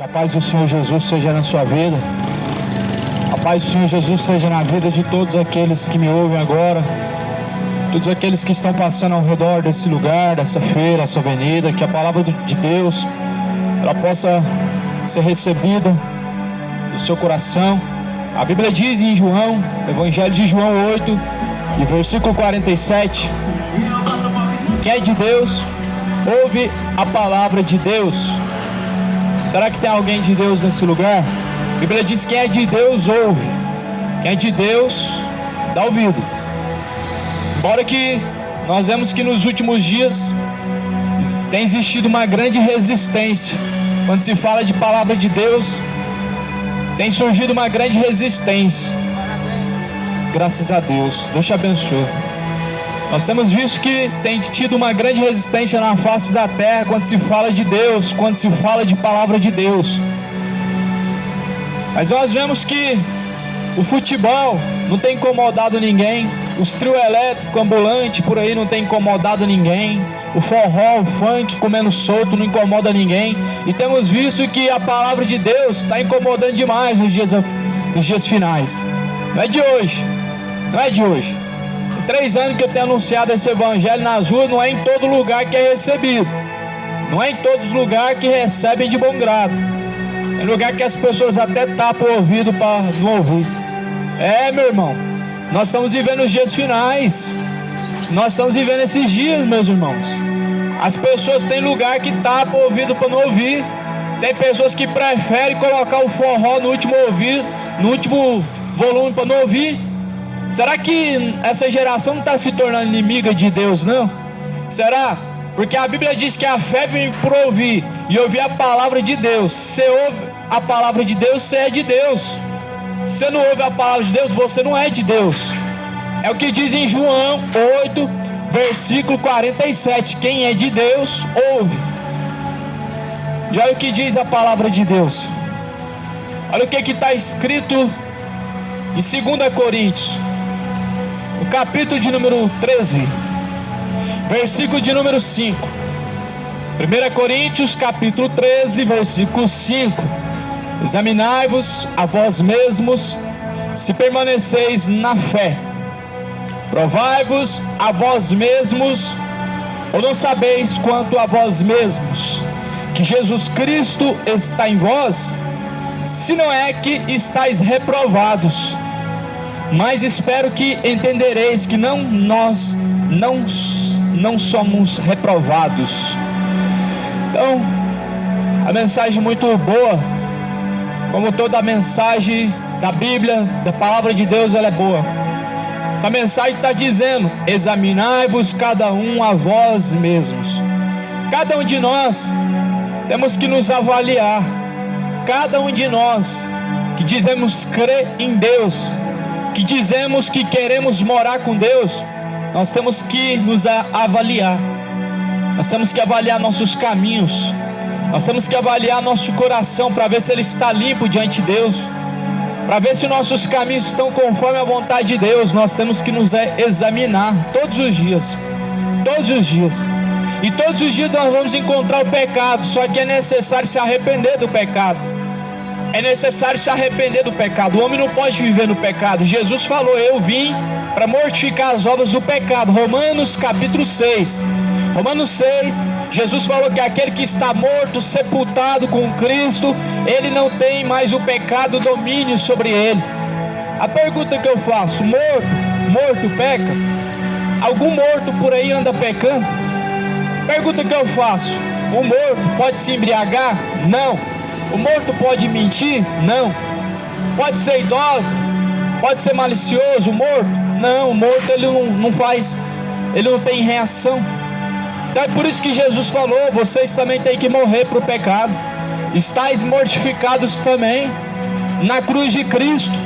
Que a paz do Senhor Jesus seja na sua vida. A paz do Senhor Jesus seja na vida de todos aqueles que me ouvem agora. Todos aqueles que estão passando ao redor desse lugar, dessa feira, dessa avenida. Que a palavra de Deus, ela possa ser recebida no seu coração. A Bíblia diz em João, Evangelho de João 8, e versículo 47. Quem é de Deus, ouve a palavra de Deus. Será que tem alguém de Deus nesse lugar? A Bíblia diz: quem é de Deus ouve, quem é de Deus dá ouvido. Embora que nós vemos que nos últimos dias tem existido uma grande resistência quando se fala de palavra de Deus, tem surgido uma grande resistência. Graças a Deus, Deus te abençoe. Nós temos visto que tem tido uma grande resistência na face da terra quando se fala de Deus, quando se fala de palavra de Deus. Mas nós vemos que o futebol não tem incomodado ninguém, os trio elétrico, ambulante por aí não tem incomodado ninguém, o forró, o funk comendo solto não incomoda ninguém. E temos visto que a palavra de Deus está incomodando demais nos dias finais. Não é de hoje, não é de hoje. 3 anos que eu tenho anunciado esse evangelho nas ruas, não é em todo lugar que é recebido, não é em todos os lugares que recebem de bom grado. Tem lugar que as pessoas até tapam o ouvido para não ouvir. Meu irmão, nós estamos vivendo os dias finais, nós estamos vivendo esses dias, meus irmãos. As pessoas têm lugar que tapam o ouvido para não ouvir. Tem pessoas que preferem colocar o forró no último ouvido, no último volume para não ouvir. Será que essa geração não está se tornando inimiga de Deus, não? Será? Porque a Bíblia diz que a fé vem por ouvir, e ouvir a palavra de Deus. Se você ouve a palavra de Deus, você é de Deus. Se você não ouve a palavra de Deus, você não é de Deus. É o que diz em João 8, versículo 47. Quem é de Deus, ouve. E olha o que diz a palavra de Deus. Olha o que está escrito em 2 Coríntios, o capítulo de número 13, versículo de número 5. 1 Coríntios, capítulo 13, versículo 5. Examinai-vos a vós mesmos, se permaneceis na fé. Provai-vos a vós mesmos, ou não sabeis quanto a vós mesmos, que Jesus Cristo está em vós, se não é que estáis reprovados. Mas espero que entendereis que nós não somos reprovados. Então, a mensagem muito boa, como toda a mensagem da Bíblia, da palavra de Deus, ela é boa. Essa mensagem está dizendo: examinai-vos cada um a vós mesmos. Cada um de nós temos que nos avaliar. Cada um de nós que dizemos crer em Deus, que dizemos que queremos morar com Deus, nós temos que nos avaliar. Nós temos que avaliar nossos caminhos, nós temos que avaliar nosso coração para ver se ele está limpo diante de Deus, para ver se nossos caminhos estão conforme a vontade de Deus. Nós temos que nos examinar todos os dias, todos os dias. E todos os dias nós vamos encontrar o pecado, só que é necessário se arrepender do pecado. É necessário se arrepender do pecado. O homem não pode viver no pecado. Jesus falou: eu vim para mortificar as obras do pecado. Romanos capítulo 6. Romanos 6, Jesus falou que aquele que está morto, sepultado com Cristo, ele não tem mais o pecado domínio sobre ele. A pergunta que eu faço: morto peca? Algum morto por aí anda pecando? Pergunta que eu faço: o morto pode se embriagar? Não. O morto pode mentir? Não. Pode ser idólatra? Pode ser malicioso? O morto? Não, o morto ele não faz, ele não tem reação. Então é por isso que Jesus falou: vocês também têm que morrer para o pecado. Estais mortificados também na cruz de Cristo.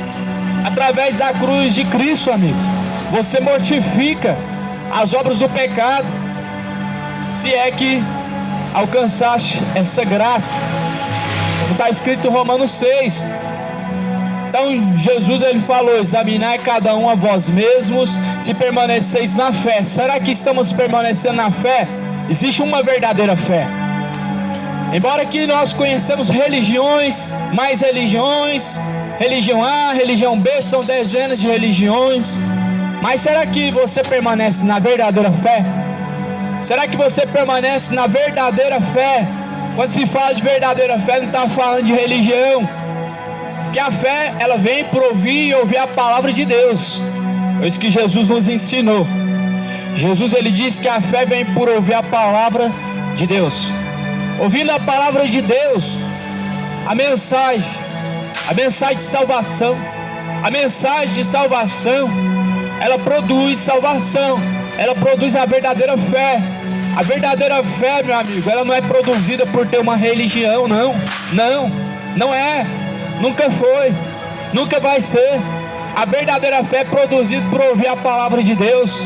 Através da cruz de Cristo, amigo, você mortifica as obras do pecado, se é que alcançaste essa graça. Está escrito em Romanos 6. Então Jesus ele falou: examinai cada um a vós mesmos, se permaneceis na fé. Será que estamos permanecendo na fé? Existe uma verdadeira fé. Embora que nós conhecemos religiões, mais religiões, religião A, religião B, são dezenas de religiões, mas será que você permanece na verdadeira fé? Será que você permanece na verdadeira fé? Quando se fala de verdadeira fé, não está falando de religião, porque a fé, ela vem por ouvir e ouvir a palavra de Deus. É isso que Jesus nos ensinou. Jesus, ele disse que a fé vem por ouvir a palavra de Deus. Ouvindo a palavra de Deus, a mensagem de salvação, a mensagem de salvação, ela produz salvação, ela produz a verdadeira fé. A verdadeira fé, meu amigo, ela não é produzida por ter uma religião, não é, nunca foi, nunca vai ser. A verdadeira fé é produzida por ouvir a palavra de Deus,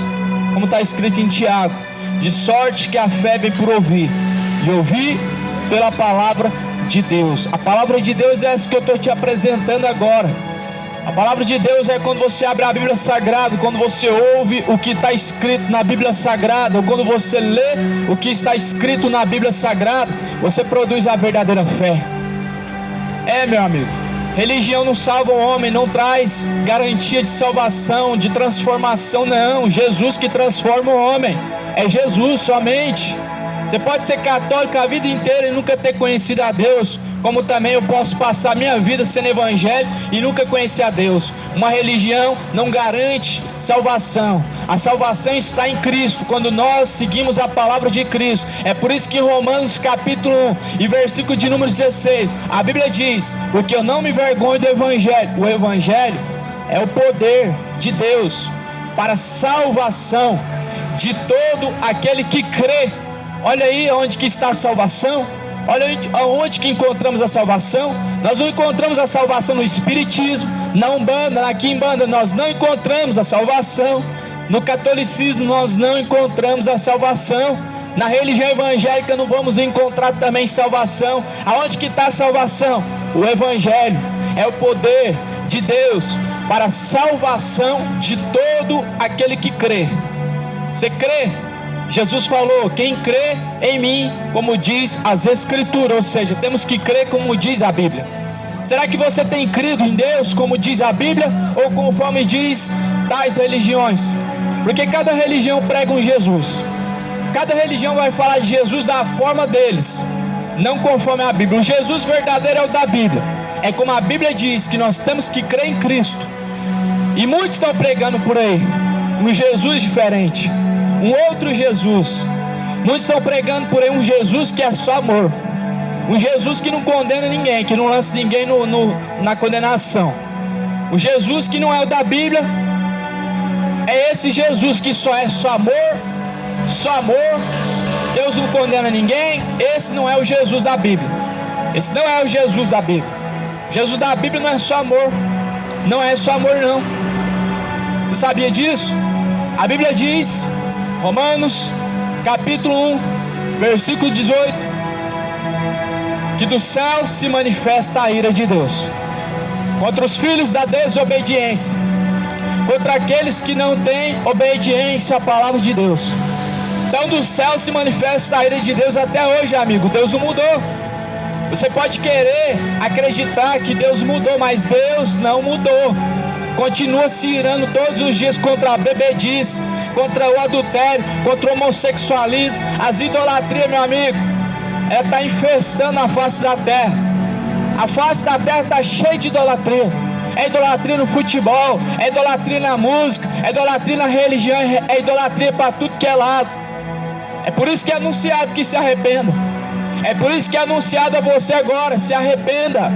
como está escrito em Tiago, de sorte que a fé vem por ouvir, e ouvir pela palavra de Deus. A palavra de Deus é essa que eu estou te apresentando agora. A palavra de Deus é quando você abre a Bíblia Sagrada, quando você ouve o que está escrito na Bíblia Sagrada, ou quando você lê o que está escrito na Bíblia Sagrada, você produz a verdadeira fé. Meu amigo, religião não salva o homem, não traz garantia de salvação, de transformação, não. Jesus que transforma o homem, é Jesus somente. Você pode ser católico a vida inteira e nunca ter conhecido a Deus, como também eu posso passar minha vida sendo evangélico e nunca conhecer a Deus. Uma religião não garante salvação. A salvação está em Cristo, quando nós seguimos a palavra de Cristo. É por isso que em Romanos capítulo 1 e versículo de número 16, a Bíblia diz: porque eu não me envergonho do Evangelho. O Evangelho é o poder de Deus para a salvação de todo aquele que crê. Olha aí onde que está a salvação. Olha onde que encontramos a salvação. Nós não encontramos a salvação no Espiritismo, na Umbanda, na Quimbanda. Nós não encontramos a salvação. No catolicismo nós não encontramos a salvação. Na religião evangélica não vamos encontrar também salvação. Aonde que está a salvação? O Evangelho é o poder de Deus para a salvação de todo aquele que crê. Você crê? Jesus falou: quem crê em mim, como diz as Escrituras, ou seja, temos que crer como diz a Bíblia. Será que você tem crido em Deus como diz a Bíblia, ou conforme diz tais religiões? Porque cada religião prega um Jesus, cada religião vai falar de Jesus da forma deles, não conforme a Bíblia. O Jesus verdadeiro é o da Bíblia, é como a Bíblia diz que nós temos que crer em Cristo. E muitos estão pregando por aí um Jesus diferente, um outro Jesus. Muitos estão pregando por aí um Jesus que é só amor, um Jesus que não condena ninguém, que não lança ninguém na condenação. O Jesus que não é o da Bíblia é esse Jesus que só é só amor, só amor. Deus não condena ninguém. Esse não é o Jesus da Bíblia. Esse não é o Jesus da Bíblia. Jesus da Bíblia não é só amor, não é só amor não. Você sabia disso? A Bíblia diz, Romanos capítulo 1 versículo 18, que do céu se manifesta a ira de Deus contra os filhos da desobediência, contra aqueles que não têm obediência à palavra de Deus. Então do céu se manifesta a ira de Deus até hoje, amigo. Deus não mudou. Você pode querer acreditar que Deus mudou, mas Deus não mudou. Continua se irando todos os dias contra a bebedice, contra o adultério, contra o homossexualismo, as idolatrias, meu amigo. Ela está infestando a face da terra. A face da terra está cheia de idolatria. É idolatria no futebol, é idolatria na música, é idolatria na religião, é idolatria para tudo que é lado. É por isso que é anunciado que se arrependa. É por isso que é anunciado a você agora: se arrependa.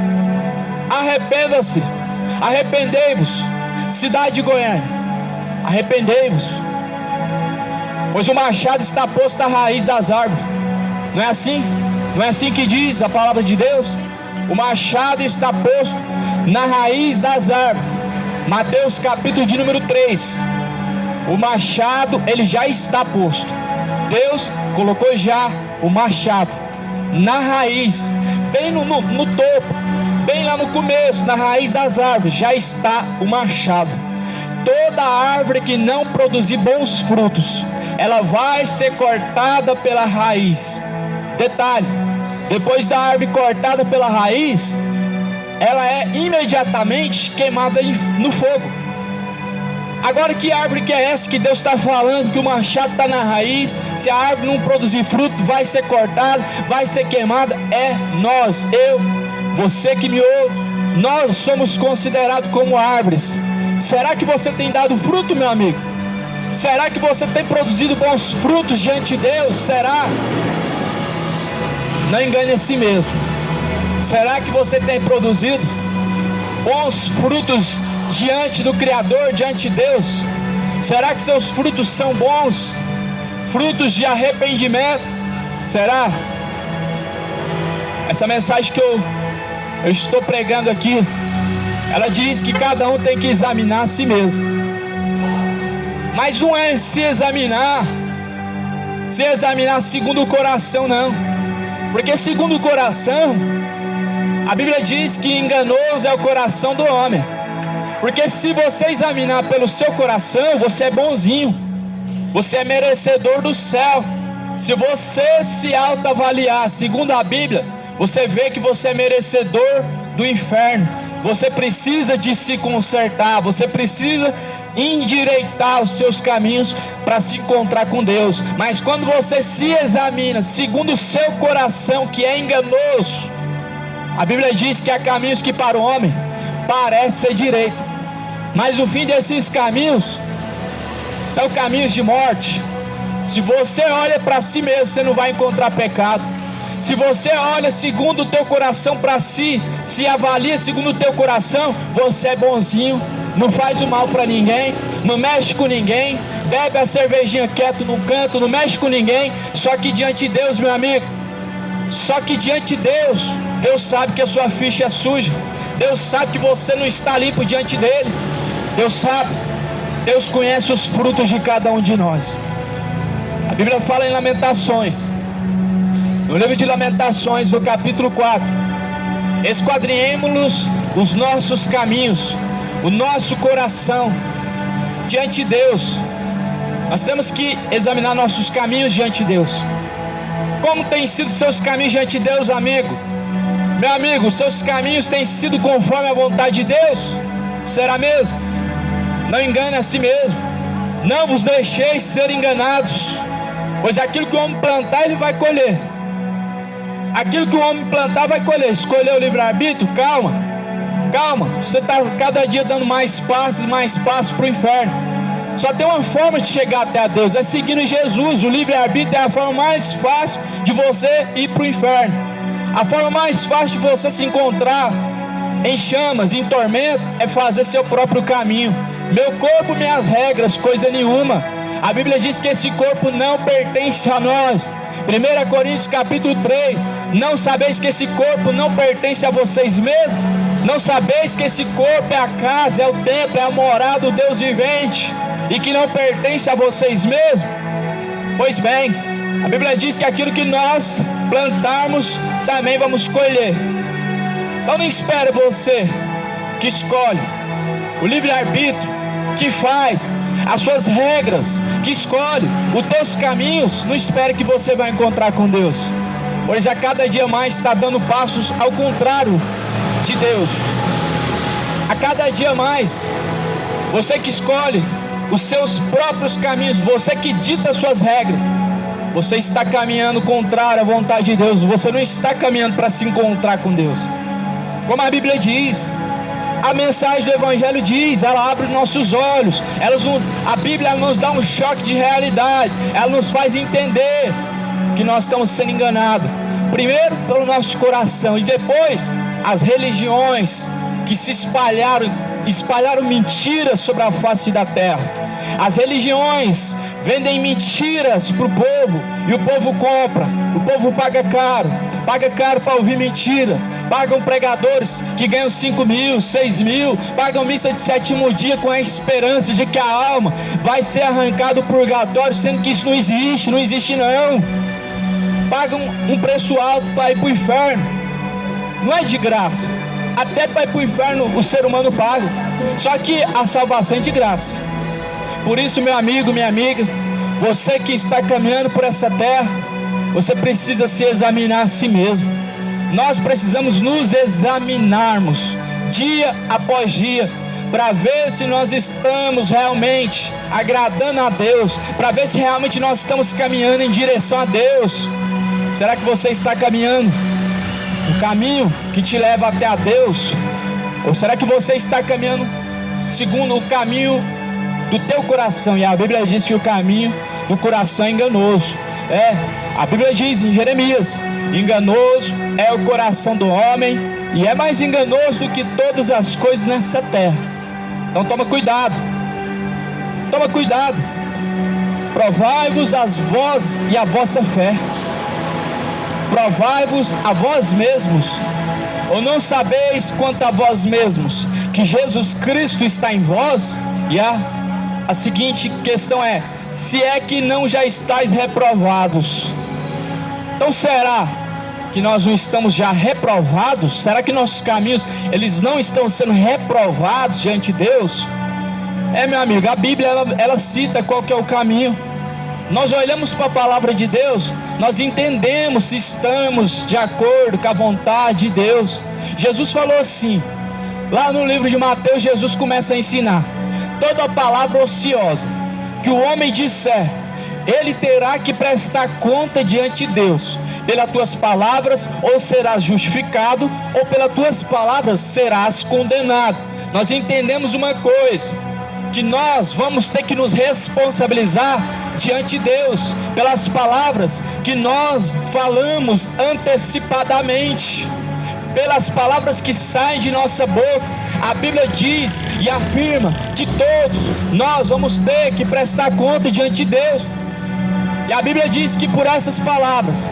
Arrependa-se. Arrependei-vos, cidade de Goiânia, arrependei-vos, pois o machado está posto à raiz das árvores. Não é assim? Não é assim que diz a palavra de Deus? O machado está posto na raiz das árvores. Mateus capítulo de número 3. O machado, ele já está posto. Deus colocou já o machado na raiz, bem no topo, bem lá no começo, na raiz das árvores, já está o machado. Toda árvore que não produzir bons frutos, ela vai ser cortada pela raiz. Detalhe, depois da árvore cortada pela raiz, ela é imediatamente queimada no fogo. Agora, que árvore que é essa que Deus está falando que o machado está na raiz? Se a árvore não produzir fruto, vai ser cortada, vai ser queimada. É nós, eu, você que me ouve, nós somos considerados como árvores. Será que você tem dado fruto, meu amigo? Será que você tem produzido bons frutos diante de Deus? Será? Não engane a si mesmo. Será que você tem produzido bons frutos diante do Criador, diante de Deus? Será que seus frutos são bons? Frutos de arrependimento? Será? Essa mensagem que eu estou pregando aqui, ela diz que cada um tem que examinar a si mesmo. Mas não é se examinar segundo o coração, não. Porque segundo o coração, a Bíblia diz que enganoso é o coração do homem. Porque se você examinar pelo seu coração, você é bonzinho, você é merecedor do céu. Se você se autoavaliar segundo a Bíblia, você vê que você é merecedor do inferno. Você precisa de se consertar, você precisa endireitar os seus caminhos para se encontrar com Deus. Mas quando você se examina segundo o seu coração, que é enganoso, a Bíblia diz que há caminhos que para o homem parece ser direito, mas o fim desses caminhos são caminhos de morte. Se você olha para si mesmo, você não vai encontrar pecado. Se você olha segundo o teu coração para si, se avalia segundo o teu coração, você é bonzinho, não faz o mal para ninguém, não mexe com ninguém, bebe a cervejinha quieto no canto, não mexe com ninguém. Só que diante de Deus, meu amigo, só que diante de Deus, Deus sabe que a sua ficha é suja. Deus sabe que você não está limpo diante dele. Deus sabe, Deus conhece os frutos de cada um de nós. A Bíblia fala em Lamentações, no livro de Lamentações, no capítulo 4: esquadrinhemos os nossos caminhos, o nosso coração diante de Deus. Nós temos que examinar nossos caminhos diante de Deus. Como têm sido seus caminhos diante de Deus, amigo? Meu amigo, seus caminhos têm sido conforme a vontade de Deus? Será mesmo? Não engane a si mesmo. Não vos deixeis ser enganados, pois aquilo que o homem plantar, ele vai colher. Aquilo que o homem plantar, vai colher. Escolheu o livre-arbítrio? Calma, você está cada dia dando mais passos para o inferno. Só tem uma forma de chegar até a Deus, é seguindo Jesus. O livre-arbítrio é a forma mais fácil de você ir para o inferno. A forma mais fácil de você se encontrar em chamas, em tormento, é fazer seu próprio caminho. Meu corpo, minhas regras, coisa nenhuma. A Bíblia diz que esse corpo não pertence a nós. 1 Coríntios capítulo 3: não sabeis que esse corpo não pertence a vocês mesmos? Não sabeis que esse corpo é a casa, é o templo, é a morada do Deus vivente, e que não pertence a vocês mesmos? Pois bem, a Bíblia diz que aquilo que nós plantarmos, também vamos colher. Então não espere você que escolhe, o livre-arbítrio que faz, as suas regras, que escolhe os teus caminhos. Não espere que você vai encontrar com Deus, pois a cada dia mais está dando passos ao contrário de Deus. A cada dia mais, você que escolhe os seus próprios caminhos, você que dita as suas regras, você está caminhando contrário à vontade de Deus. Você não está caminhando para se encontrar com Deus. Como a Bíblia diz, a mensagem do Evangelho diz, ela abre nossos olhos, a Bíblia nos dá um choque de realidade, ela nos faz entender que nós estamos sendo enganados, primeiro pelo nosso coração, e depois as religiões que se espalharam mentiras sobre a face da terra. As religiões vendem mentiras para o povo, e o povo compra, o povo paga caro para ouvir mentira. Pagam pregadores que ganham 5 mil, 6 mil, pagam missa de sétimo dia com a esperança de que a alma vai ser arrancada do purgatório, sendo que isso não existe não. Pagam um preço alto para ir para o inferno. Não é de graça. Até para ir para o inferno o ser humano paga. Só que a salvação é de graça. Por isso, meu amigo, minha amiga, você que está caminhando por essa terra, você precisa se examinar a si mesmo. Nós precisamos nos examinarmos dia após dia, para ver se nós estamos realmente agradando a Deus, para ver se realmente nós estamos caminhando em direção a Deus. Será que você está caminhando no caminho que te leva até a Deus? Ou será que você está caminhando segundo o caminho do teu coração? E a Bíblia diz que o caminho do coração é enganoso. A Bíblia diz em Jeremias: enganoso é o coração do homem, e é mais enganoso do que todas as coisas nessa terra. Então toma cuidado, provai-vos as vós e a vossa fé, provai-vos a vós mesmos, ou não sabeis quanto a vós mesmos, que Jesus Cristo está em vós? E a seguinte questão é: se é que não já estáis reprovados. Então será que nós não estamos já reprovados? Será que nossos caminhos, eles não estão sendo reprovados diante de Deus? Meu amigo, a Bíblia ela cita qual que é o caminho. Nós olhamos para a palavra de Deus, nós entendemos se estamos de acordo com a vontade de Deus. Jesus falou assim, lá no livro de Mateus, Jesus começa a ensinar: toda palavra ociosa que o homem disser, ele terá que prestar conta diante de Deus. Pelas tuas palavras ou serás justificado, ou pelas tuas palavras serás condenado. Nós entendemos uma coisa, que nós vamos ter que nos responsabilizar diante de Deus pelas palavras que nós falamos antecipadamente, pelas palavras que saem de nossa boca. A Bíblia diz e afirma que todos nós vamos ter que prestar conta diante de Deus. E a Bíblia diz que por essas palavras,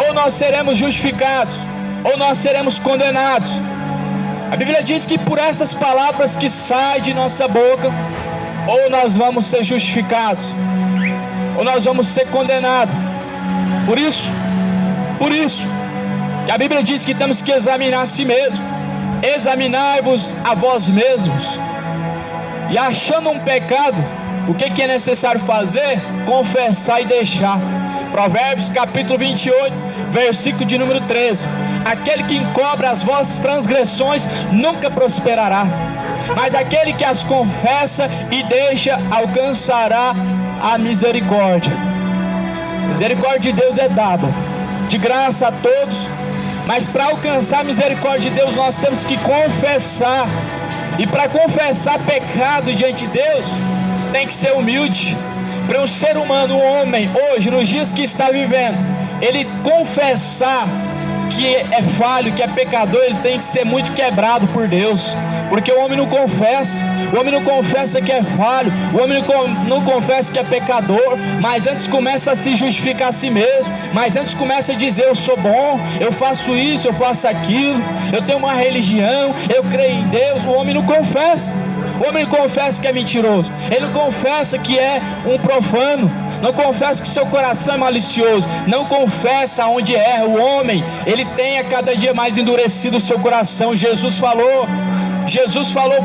ou nós seremos justificados, ou nós seremos condenados. A Bíblia diz que por essas palavras que saem de nossa boca, ou nós vamos ser justificados, ou nós vamos ser condenados. Por isso, que a Bíblia diz que temos que examinar a si mesmo. Examinai-vos a vós mesmos. E achando um pecado, o que é necessário fazer? Confessar e deixar. Provérbios capítulo 28, versículo de número 13: aquele que encobre as vossas transgressões nunca prosperará, mas aquele que as confessa e deixa alcançará a misericórdia. A misericórdia de Deus é dada de graça a todos, mas para alcançar a misericórdia de Deus nós temos que confessar. E para confessar pecado diante de Deus, tem que ser humilde. Para um ser humano, um homem, hoje, nos dias que está vivendo, ele confessar que é falho, que é pecador, ele tem que ser muito quebrado por Deus, porque o homem não confessa. O homem não confessa que é falho, o homem não confessa que é pecador, mas antes começa a se justificar a si mesmo, mas antes começa a dizer: eu sou bom, eu faço isso, eu faço aquilo, eu tenho uma religião, eu creio em Deus. O homem não confessa. O homem não confessa que é mentiroso, ele não confessa que é um profano, não confessa que seu coração é malicioso, não confessa onde erra. O homem, ele tem a cada dia mais endurecido o seu coração. Jesus falou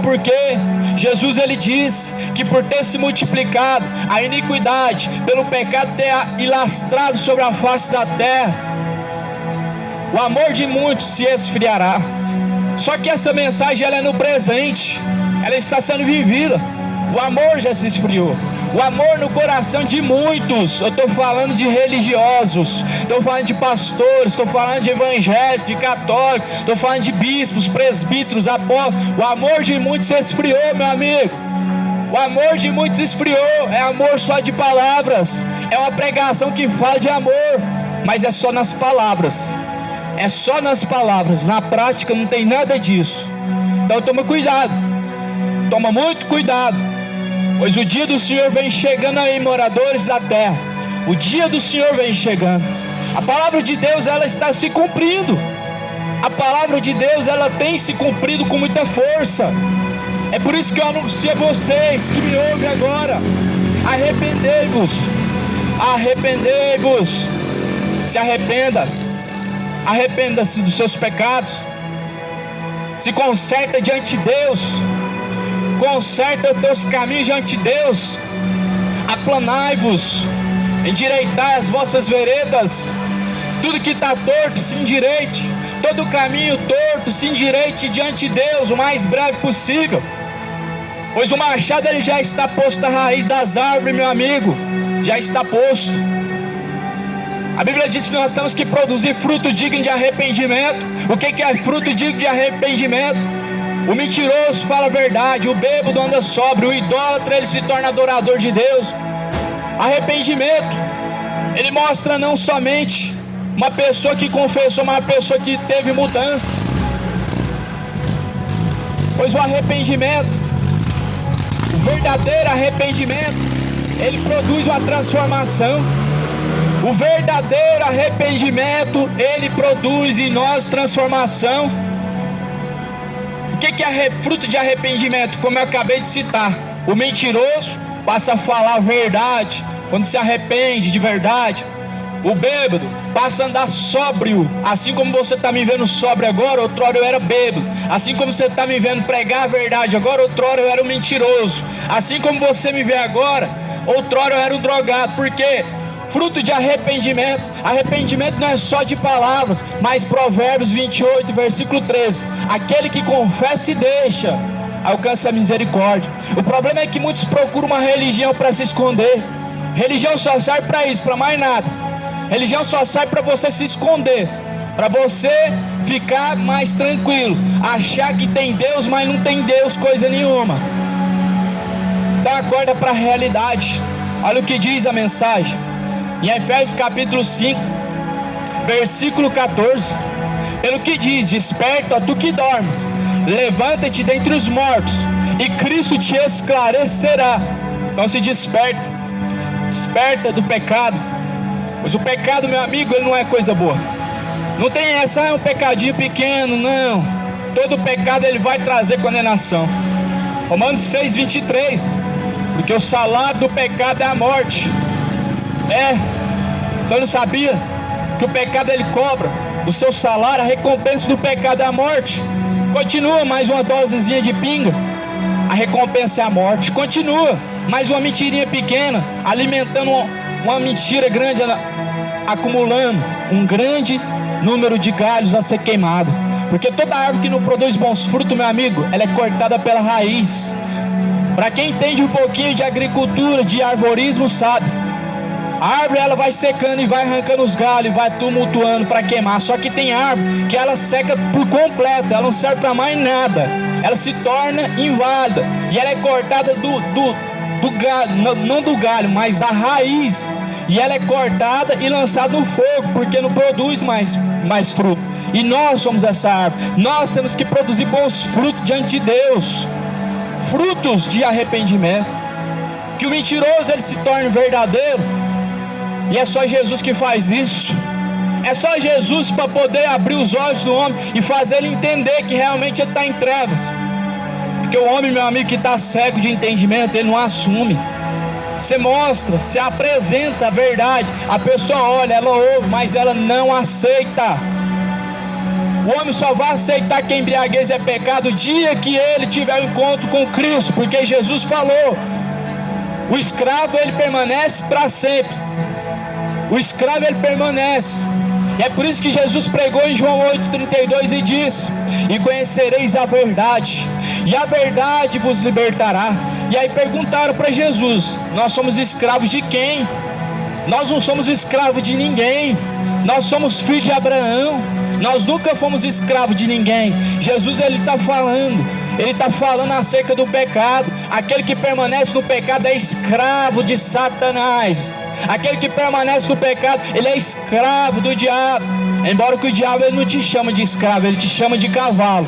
por quê? Jesus, ele diz que por ter se multiplicado a iniquidade, pelo pecado ter alastrado sobre a face da terra, o amor de muitos se esfriará. Só que essa mensagem, ela é no presente, ela está sendo vivida. O amor já se esfriou. O amor no coração de muitos. Eu estou falando de religiosos, estou falando de pastores, estou falando de evangélicos, de católicos, estou falando de bispos, presbíteros, apóstolos. O amor de muitos se esfriou, meu amigo. O amor de muitos esfriou. É amor só de palavras. É uma pregação que fala de amor, mas é só nas palavras. É só nas palavras. Na prática não tem nada disso. Então toma cuidado. Toma muito cuidado, pois o dia do Senhor vem chegando aí, moradores da terra. O dia do Senhor vem chegando. A palavra de Deus, ela está se cumprindo. A palavra de Deus, ela tem se cumprido com muita força. É por isso que eu anuncio a vocês que me ouvem agora: arrependei-vos, arrependei-vos. Se arrependa, arrependa-se dos seus pecados, se conserta diante de Deus, conserta os teus caminhos diante de Deus. Aplanai-vos, endireitai as vossas veredas, tudo que está torto se endireite, todo caminho torto se endireite diante de Deus o mais breve possível, pois o machado ele já está posto à raiz das árvores, meu amigo, já está posto. A Bíblia diz que nós temos que produzir fruto digno de arrependimento. O que é fruto digno de arrependimento? O mentiroso fala a verdade, o bêbado anda sóbrio, o idólatra ele se torna adorador de Deus. Arrependimento, ele mostra não somente uma pessoa que confessou, mas uma pessoa que teve mudança. Pois o arrependimento, o verdadeiro arrependimento, ele produz uma transformação. O verdadeiro arrependimento, ele produz em nós transformação. O que é fruto de arrependimento? Como eu acabei de citar, o mentiroso passa a falar a verdade quando se arrepende de verdade. O bêbado passa a andar sóbrio, assim como você está me vendo sóbrio agora, outrora eu era bêbado. Assim como você está me vendo pregar a verdade agora, outrora eu era um mentiroso. Assim como você me vê agora, outrora eu era um drogado. Por quê? Fruto de arrependimento. Arrependimento não é só de palavras, mas Provérbios 28, versículo 13: aquele que confessa e deixa, alcança a misericórdia. O problema é que muitos procuram uma religião para se esconder. Religião só serve para isso, para mais nada. Religião só serve para você se esconder, para você ficar mais tranquilo, achar que tem Deus, mas não tem Deus coisa nenhuma. Então acorda para a realidade. Olha o que diz a mensagem em Efésios capítulo 5, versículo 14. Pelo que diz: desperta, tu que dormes, levanta-te dentre os mortos, e Cristo te esclarecerá. Então se desperta, desperta do pecado, pois o pecado, meu amigo, ele não é coisa boa. Não tem essa, é um pecadinho pequeno, não. Todo pecado ele vai trazer condenação. Romanos 6, 23, porque o salário do pecado é a morte. Você não sabia que o pecado ele cobra o seu salário? A recompensa do pecado é a morte. Continua mais uma dosezinha de pinga, a recompensa é a morte. Continua mais uma mentirinha pequena, alimentando uma mentira grande, acumulando um grande número de galhos a ser queimado. Porque toda árvore que não produz bons frutos, meu amigo, ela é cortada pela raiz. Para quem entende um pouquinho de agricultura, de arvorismo, sabe, a árvore ela vai secando e vai arrancando os galhos e vai tumultuando para queimar. Só que tem árvore que ela seca por completo, ela não serve para mais nada, ela se torna inválida e ela é cortada do galho, não do galho, mas da raiz, e ela é cortada e lançada no fogo, porque não produz mais fruto. E nós somos essa árvore, nós temos que produzir bons frutos diante de Deus, frutos de arrependimento, que o mentiroso ele se torne verdadeiro. E é só Jesus que faz isso. É só Jesus para poder abrir os olhos do homem e fazer ele entender que realmente ele está em trevas. Porque o homem, meu amigo, que está cego de entendimento, ele não assume. Você mostra, você apresenta a verdade, a pessoa olha, ela ouve, mas ela não aceita. O homem só vai aceitar que a embriaguez é pecado o dia que ele tiver um encontro com Cristo, porque Jesus falou: o escravo ele permanece para sempre. O escravo ele permanece. E é por isso que Jesus pregou em João 8,32 e disse: e conhecereis a verdade, e a verdade vos libertará. E aí perguntaram para Jesus: nós somos escravos de quem? Nós não somos escravos de ninguém. Nós somos filhos de Abraão. Nós nunca fomos escravos de ninguém. Jesus ele está falando acerca do pecado. Aquele que permanece no pecado é escravo de Satanás. Aquele que permanece no pecado, ele é escravo do diabo. Embora que o diabo ele não te chama de escravo, ele te chama de cavalo.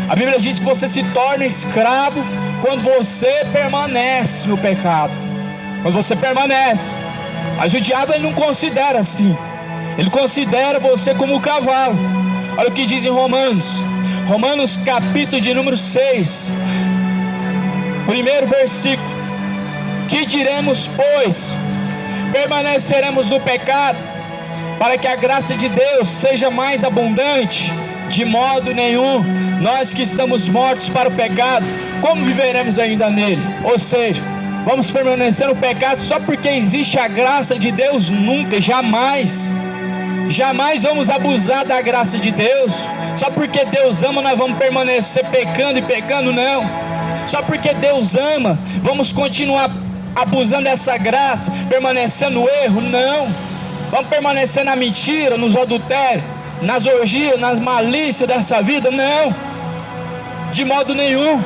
A Bíblia diz que você se torna escravo quando você permanece no pecado. Quando você permanece. Mas o diabo ele não considera assim. Ele considera você como um cavalo. Olha o que diz em Romanos capítulo de número 6, primeiro versículo: que diremos, pois? Permaneceremos no pecado para que a graça de Deus seja mais abundante? De modo nenhum. Nós que estamos mortos para o pecado, como viveremos ainda nele? Ou seja, Vamos permanecer no pecado só porque existe a graça de Deus? Nunca, jamais. Jamais vamos abusar da graça de Deus. Só porque Deus ama, nós vamos permanecer pecando e pecando? Não. Só porque Deus ama, vamos continuar abusando dessa graça, permanecendo no erro? Não. Vamos permanecer na mentira, nos adultérios, nas orgias, nas malícias dessa vida? Não, de modo nenhum.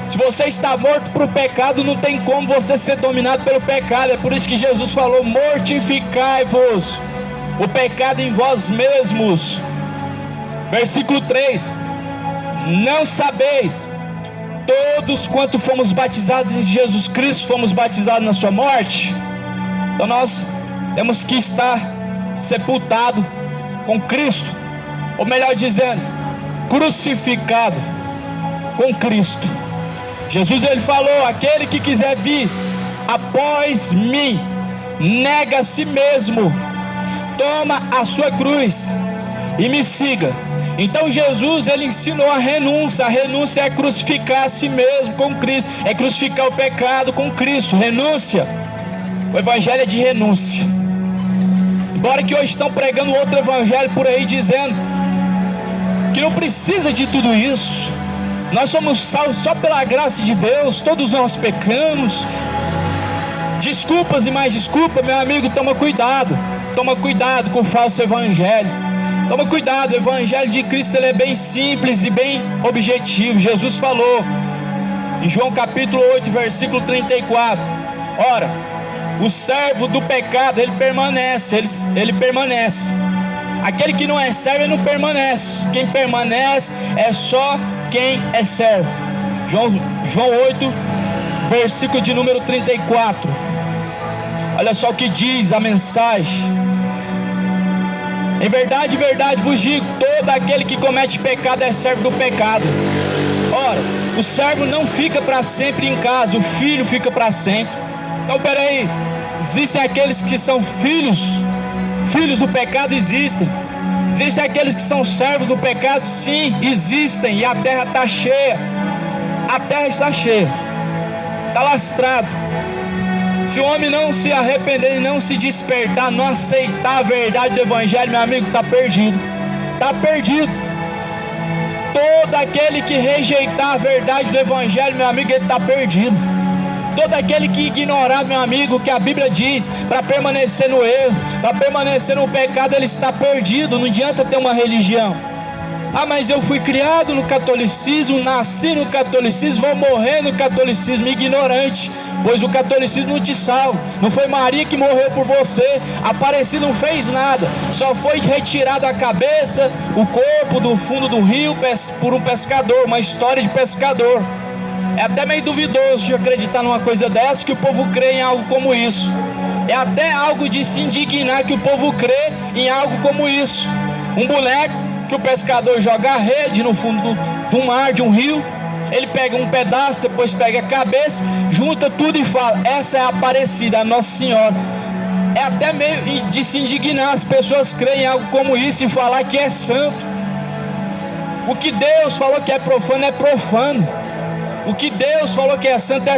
Se você está morto para o pecado, não tem como você ser dominado pelo pecado. É por isso que Jesus falou: mortificai-vos o pecado em vós mesmos. Versículo 3: não sabeis todos quanto fomos batizados em Jesus Cristo, fomos batizados na sua morte? Então nós temos que estar sepultado com Cristo, ou melhor dizendo, crucificado com Cristo. Jesus, ele falou: aquele que quiser vir após mim, nega a si mesmo, toma a sua cruz e me siga. Então Jesus, ele ensinou a renúncia. A renúncia é crucificar a si mesmo com Cristo, é crucificar o pecado com Cristo. Renúncia, o evangelho é de renúncia. Embora que hoje estão pregando outro evangelho por aí, dizendo que não precisa de tudo isso. Nós somos salvos só pela graça de Deus, todos nós pecamos. Desculpas e mais desculpas, meu amigo, toma cuidado com o falso evangelho. Toma cuidado, o evangelho de Cristo, ele é bem simples e bem objetivo. Jesus falou em João capítulo 8, versículo 34: ora, o servo do pecado, ele permanece. Aquele que não é servo, ele não permanece. Quem permanece é só quem é servo. João 8, versículo de número 34. Olha só o que diz a mensagem: em verdade, verdade vos digo, todo aquele que comete pecado é servo do pecado. Ora, o servo não fica para sempre em casa, o filho fica para sempre. Então peraí, existem aqueles que são filhos do pecado? Existem aqueles que são servos do pecado? Sim, existem. E a terra está cheia, está lastrado. Se o homem não se arrepender e não se despertar, não aceitar a verdade do evangelho, meu amigo, está perdido. Todo aquele que rejeitar a verdade do evangelho, meu amigo, ele está perdido. Todo aquele que ignorar, meu amigo, que a Bíblia diz, para permanecer no erro, para permanecer no pecado, ele está perdido. Não adianta ter uma religião. Ah, mas eu fui criado no catolicismo, nasci no catolicismo, vou morrer no catolicismo. Ignorante, pois o catolicismo não te salva. Não foi Maria que morreu por você, Aparecida não fez nada, só foi retirado a cabeça, o corpo do fundo do rio por um pescador, uma história de pescador. É até meio duvidoso de acreditar numa coisa dessa, que o povo crê em algo como isso. É até algo de se indignar que o povo crê em algo como isso. Um boneco que o pescador joga a rede no fundo do mar, de um rio, ele pega um pedaço, depois pega a cabeça, junta tudo e fala: essa é a Aparecida, a Nossa Senhora. É até meio de se indignar, as pessoas creem em algo como isso e falar que é santo. O que Deus falou que é profano. O que Deus falou que é santo.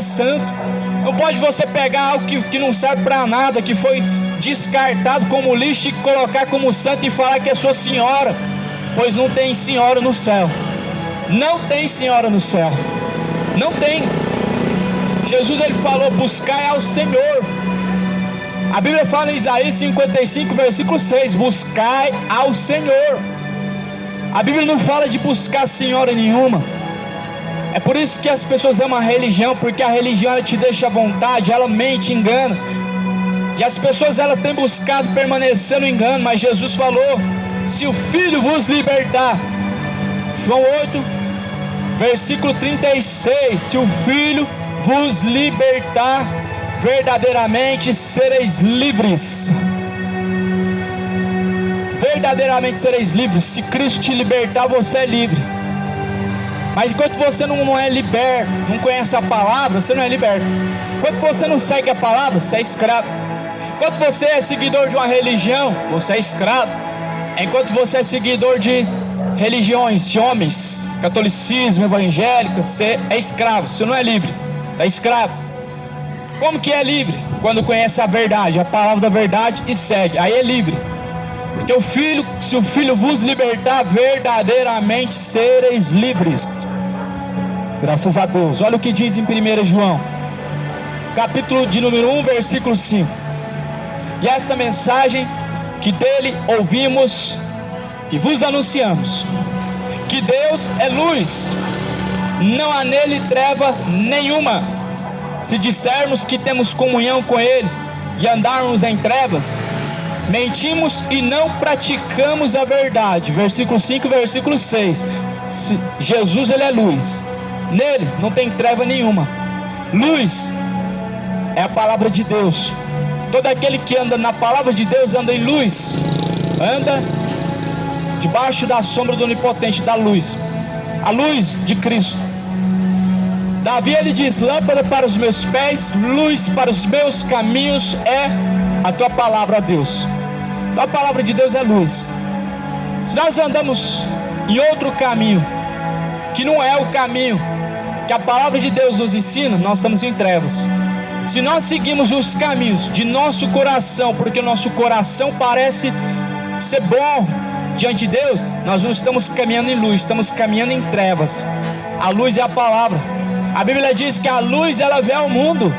Não pode você pegar algo que não serve para nada, que foi descartado como lixo, e colocar como santo e falar que é sua senhora. Pois não tem senhora no céu. Não tem senhora no céu. Não tem. Jesus, ele falou: buscai ao Senhor. A Bíblia fala em Isaías 55, versículo 6: buscai ao Senhor. A Bíblia não fala de buscar senhora nenhuma. É por isso que as pessoas amam a religião, porque a religião, ela te deixa à vontade, ela mente, engana. E as pessoas, elas têm buscado permanecer no engano, mas Jesus falou: se o Filho vos libertar, João 8, versículo 36, se o Filho vos libertar, verdadeiramente sereis livres. Verdadeiramente sereis livres. Se Cristo te libertar, você é livre. Mas enquanto você não é liberto, não conhece a palavra, você não é liberto. Enquanto você não segue a palavra, você é escravo. Enquanto você é seguidor de uma religião, você é escravo. Enquanto você é seguidor de religiões, de homens, catolicismo, evangélico, você é escravo, você não é livre, você é escravo. Como que é livre? Quando conhece a verdade, a palavra da verdade e segue, aí é livre. Porque o Filho, se o Filho vos libertar, verdadeiramente sereis livres. Graças a Deus. Olha o que diz em 1 João, capítulo de número 1, versículo 5. E esta mensagem que dele ouvimos e vos anunciamos, que Deus é luz, não há nele treva nenhuma. Se dissermos que temos comunhão com ele e andarmos em trevas, mentimos e não praticamos a verdade. Versículo 5, versículo 6. Jesus, ele é luz, nele não tem treva nenhuma. Luz é a palavra de Deus. Todo aquele que anda na palavra de Deus anda em luz, anda debaixo da sombra do Onipotente, da luz, a luz de Cristo. Davi, ele diz: lâmpada para os meus pés, luz para os meus caminhos é a tua palavra, ó Deus. Então a palavra de Deus é luz. Se nós andamos em outro caminho, que não é o caminho que a palavra de Deus nos ensina, nós estamos em trevas. Se nós seguimos os caminhos de nosso coração, porque o nosso coração parece ser bom diante de Deus, nós não estamos caminhando em luz, estamos caminhando em trevas. A luz é a palavra. A Bíblia diz que a luz, ela veio ao mundo.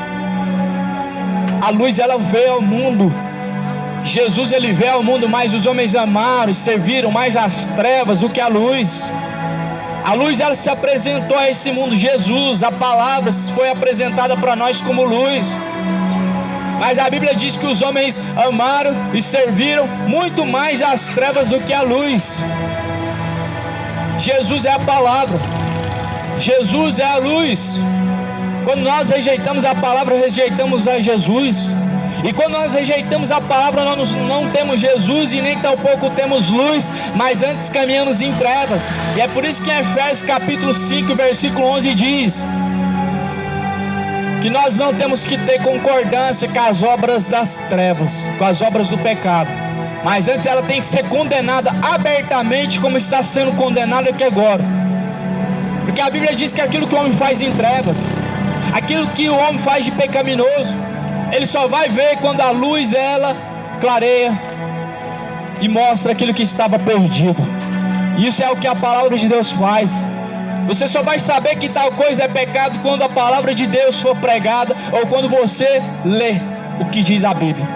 A luz, ela veio ao mundo. Jesus, ele veio ao mundo, mas os homens amaram e serviram mais as trevas do que a luz. A luz, ela se apresentou a esse mundo. Jesus, a palavra foi apresentada para nós como luz. Mas a Bíblia diz que os homens amaram e serviram muito mais as trevas do que a luz. Jesus é a palavra. Jesus é a luz. Quando nós rejeitamos a palavra, rejeitamos a Jesus. E quando nós rejeitamos a palavra, nós não temos Jesus e nem tampouco temos luz, mas antes caminhamos em trevas. E é por isso que em Efésios capítulo 5, versículo 11 diz que nós não temos que ter concordância com as obras das trevas, com as obras do pecado, mas antes ela tem que ser condenada abertamente, como está sendo condenada aqui agora. Porque a Bíblia diz que aquilo que o homem faz em trevas, aquilo que o homem faz de pecaminoso, ele só vai ver quando a luz, ela clareia e mostra aquilo que estava perdido. Isso é o que a palavra de Deus faz. Você só vai saber que tal coisa é pecado quando a palavra de Deus for pregada, ou quando você lê o que diz a Bíblia.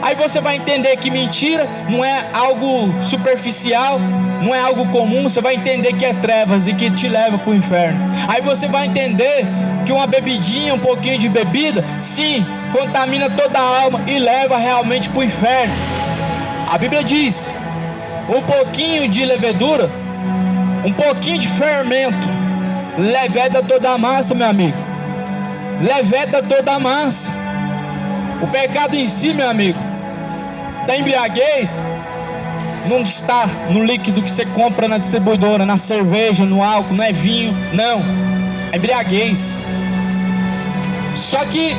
Aí você vai entender que mentira não é algo superficial, não é algo comum. Você vai entender que é trevas e que te leva para o inferno. Aí você vai entender que uma bebidinha, um pouquinho de bebida, sim, contamina toda a alma e leva realmente para o inferno. A Bíblia diz: um pouquinho de levedura, um pouquinho de fermento, leveda toda a massa, meu amigo. Leveda toda a massa. O pecado em si, meu amigo, da embriaguez não está no líquido que você compra na distribuidora, na cerveja, no álcool, não é vinho, não, é embriaguez. Só que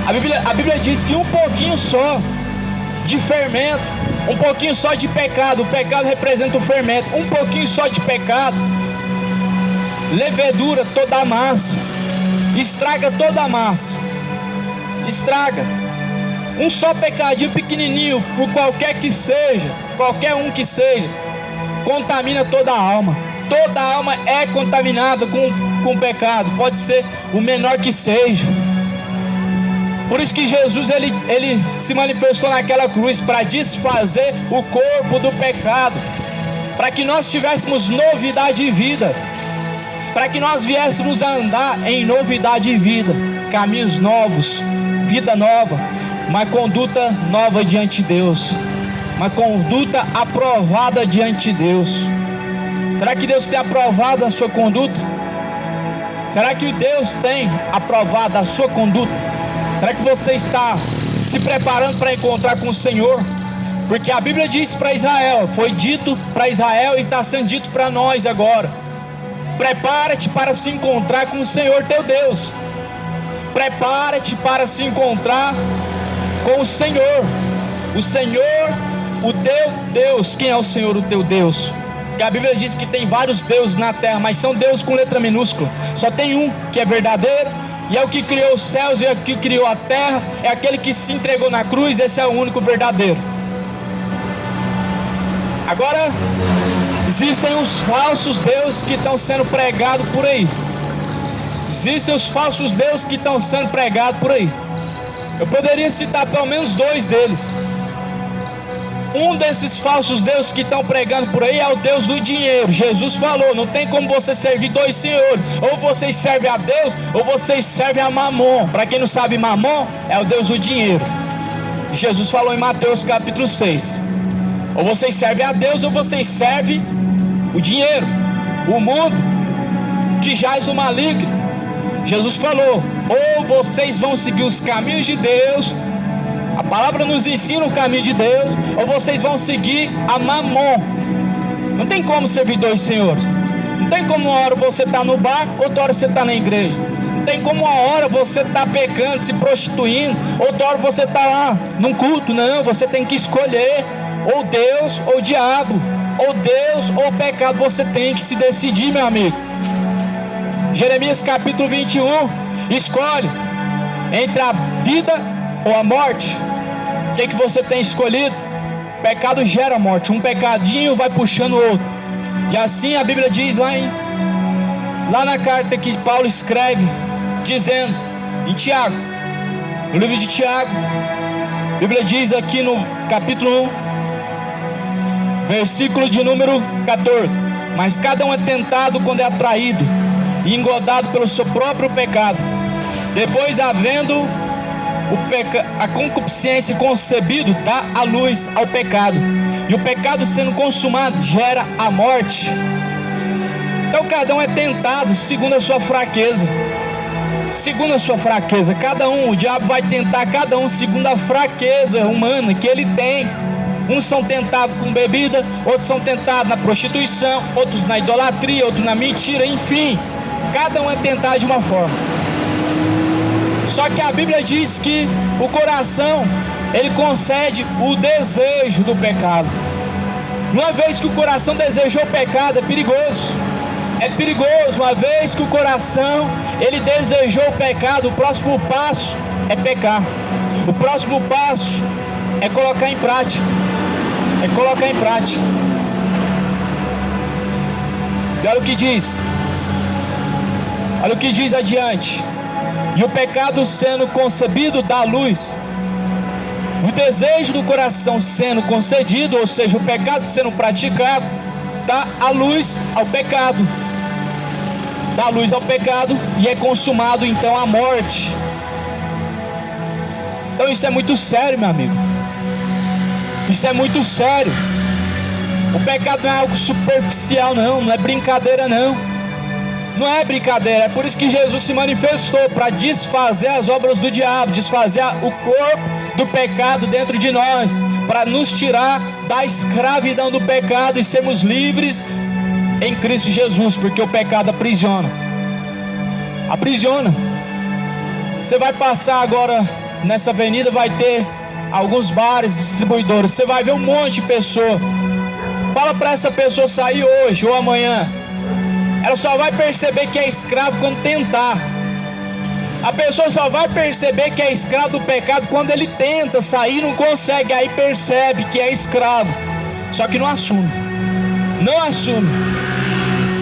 a Bíblia diz que um pouquinho só de fermento, um pouquinho só de pecado, o pecado representa o fermento, um pouquinho só de pecado, levedura toda a massa, estraga toda a massa, estraga. Um só pecadinho pequenininho, por qualquer que seja, qualquer um que seja, contamina toda a alma. Toda a alma é contaminada com o pecado, pode ser o menor que seja. Por isso que Jesus, ele se manifestou naquela cruz para desfazer o corpo do pecado, para que nós tivéssemos novidade de vida, para que nós viéssemos a andar em novidade de vida, caminhos novos, vida nova, uma conduta nova diante de Deus, uma conduta aprovada diante de Deus. Será que Deus tem aprovado a sua conduta? Será que Deus tem aprovado a sua conduta? Será que você está se preparando para encontrar com o Senhor? Porque a Bíblia diz para Israel, foi dito para Israel e está sendo dito para nós agora: prepara-te para se encontrar com o Senhor teu Deus. Prepara-te para se encontrar com o Senhor. O Senhor, o teu Deus. Quem é o Senhor, o teu Deus? Porque a Bíblia diz que tem vários deuses na terra, mas são deuses com letra minúscula. Só tem um que é verdadeiro, e é o que criou os céus, e é o que criou a terra, é aquele que se entregou na cruz. Esse é o único verdadeiro. Agora, existem os falsos deuses que estão sendo pregados por aí. Existem os falsos deuses que estão sendo pregados por aí. Eu poderia citar pelo menos 2 deles. Um desses falsos deuses que estão pregando por aí é o Deus do dinheiro. Jesus falou: não tem como você servir 2 senhores. Ou vocês servem a Deus, ou vocês servem a Mamon. Para quem não sabe, Mamon é o Deus do dinheiro. Jesus falou em Mateus capítulo 6: ou vocês servem a Deus, ou vocês servem o dinheiro, o mundo que jaz o maligno. Jesus falou: ou vocês vão seguir os caminhos de Deus, a palavra nos ensina o caminho de Deus, ou vocês vão seguir a Mamon. Não tem como servir 2 senhores. Não tem como uma hora você está no bar, outra hora você está na igreja. Não tem como uma hora você está pecando, se prostituindo, outra hora você está lá num culto. Não, você tem que escolher ou Deus ou o diabo, ou Deus ou o pecado. Você tem que se decidir, meu amigo. Jeremias capítulo 21, escolhe entre a vida ou a morte. O que você tem escolhido? Pecado gera morte, um pecadinho vai puxando o outro. E assim a Bíblia diz lá na carta que Paulo escreve, dizendo em Tiago, no livro de Tiago, a Bíblia diz aqui no capítulo 1, versículo de número 14: mas cada um é tentado quando é atraído e engodado pelo seu próprio pecado. Depois, havendo a concupiscência concebido, dá a luz ao pecado, e o pecado sendo consumado gera a morte. Então cada um é tentado segundo a sua fraqueza. Segundo a sua fraqueza, o diabo vai tentar cada um segundo a fraqueza humana que ele tem. Uns são tentados com bebida, outros são tentados na prostituição, outros na idolatria, outros na mentira, enfim, cada um é tentado de uma forma. Só que a Bíblia diz que o coração, ele concede o desejo do pecado. Uma vez que o coração desejou o pecado, é perigoso. É perigoso. Uma vez que o coração, ele desejou o pecado, o próximo passo é pecar. O próximo passo é colocar em prática. É colocar em prática. E olha o que diz. Olha o que diz adiante. E o pecado sendo concebido dá luz. O desejo do coração sendo concedido, ou seja, o pecado sendo praticado, dá a luz ao pecado. Dá luz ao pecado e é consumado então a morte. Então isso é muito sério, meu amigo. Isso é muito sério. O pecado não é algo superficial, não é brincadeira, não. Não é brincadeira. É por isso que Jesus se manifestou, para desfazer as obras do diabo, desfazer o corpo do pecado dentro de nós, para nos tirar da escravidão do pecado e sermos livres em Cristo Jesus, porque o pecado aprisiona. Aprisiona. Você vai passar agora nessa avenida, vai ter alguns bares, distribuidores, você vai ver um monte de pessoa. Fala para essa pessoa sair hoje ou amanhã, ela só vai perceber que é escravo quando tentar. A pessoa só vai perceber que é escravo do pecado quando ele tenta sair, não consegue, aí percebe que é escravo, só que não assume. Não assume,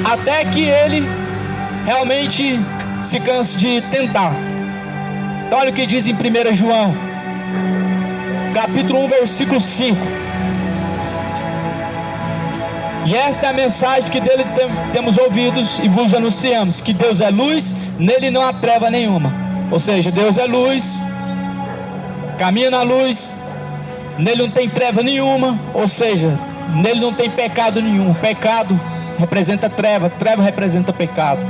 até que ele realmente se canse de tentar. Então olha o que diz em 1 João capítulo 1, versículo 5. E esta é a mensagem que dele temos ouvidos e vos anunciamos, que Deus é luz, nele não há treva nenhuma. Ou seja, Deus é luz, caminha na luz, nele não tem treva nenhuma, ou seja, nele não tem pecado nenhum. Pecado representa treva, treva representa pecado.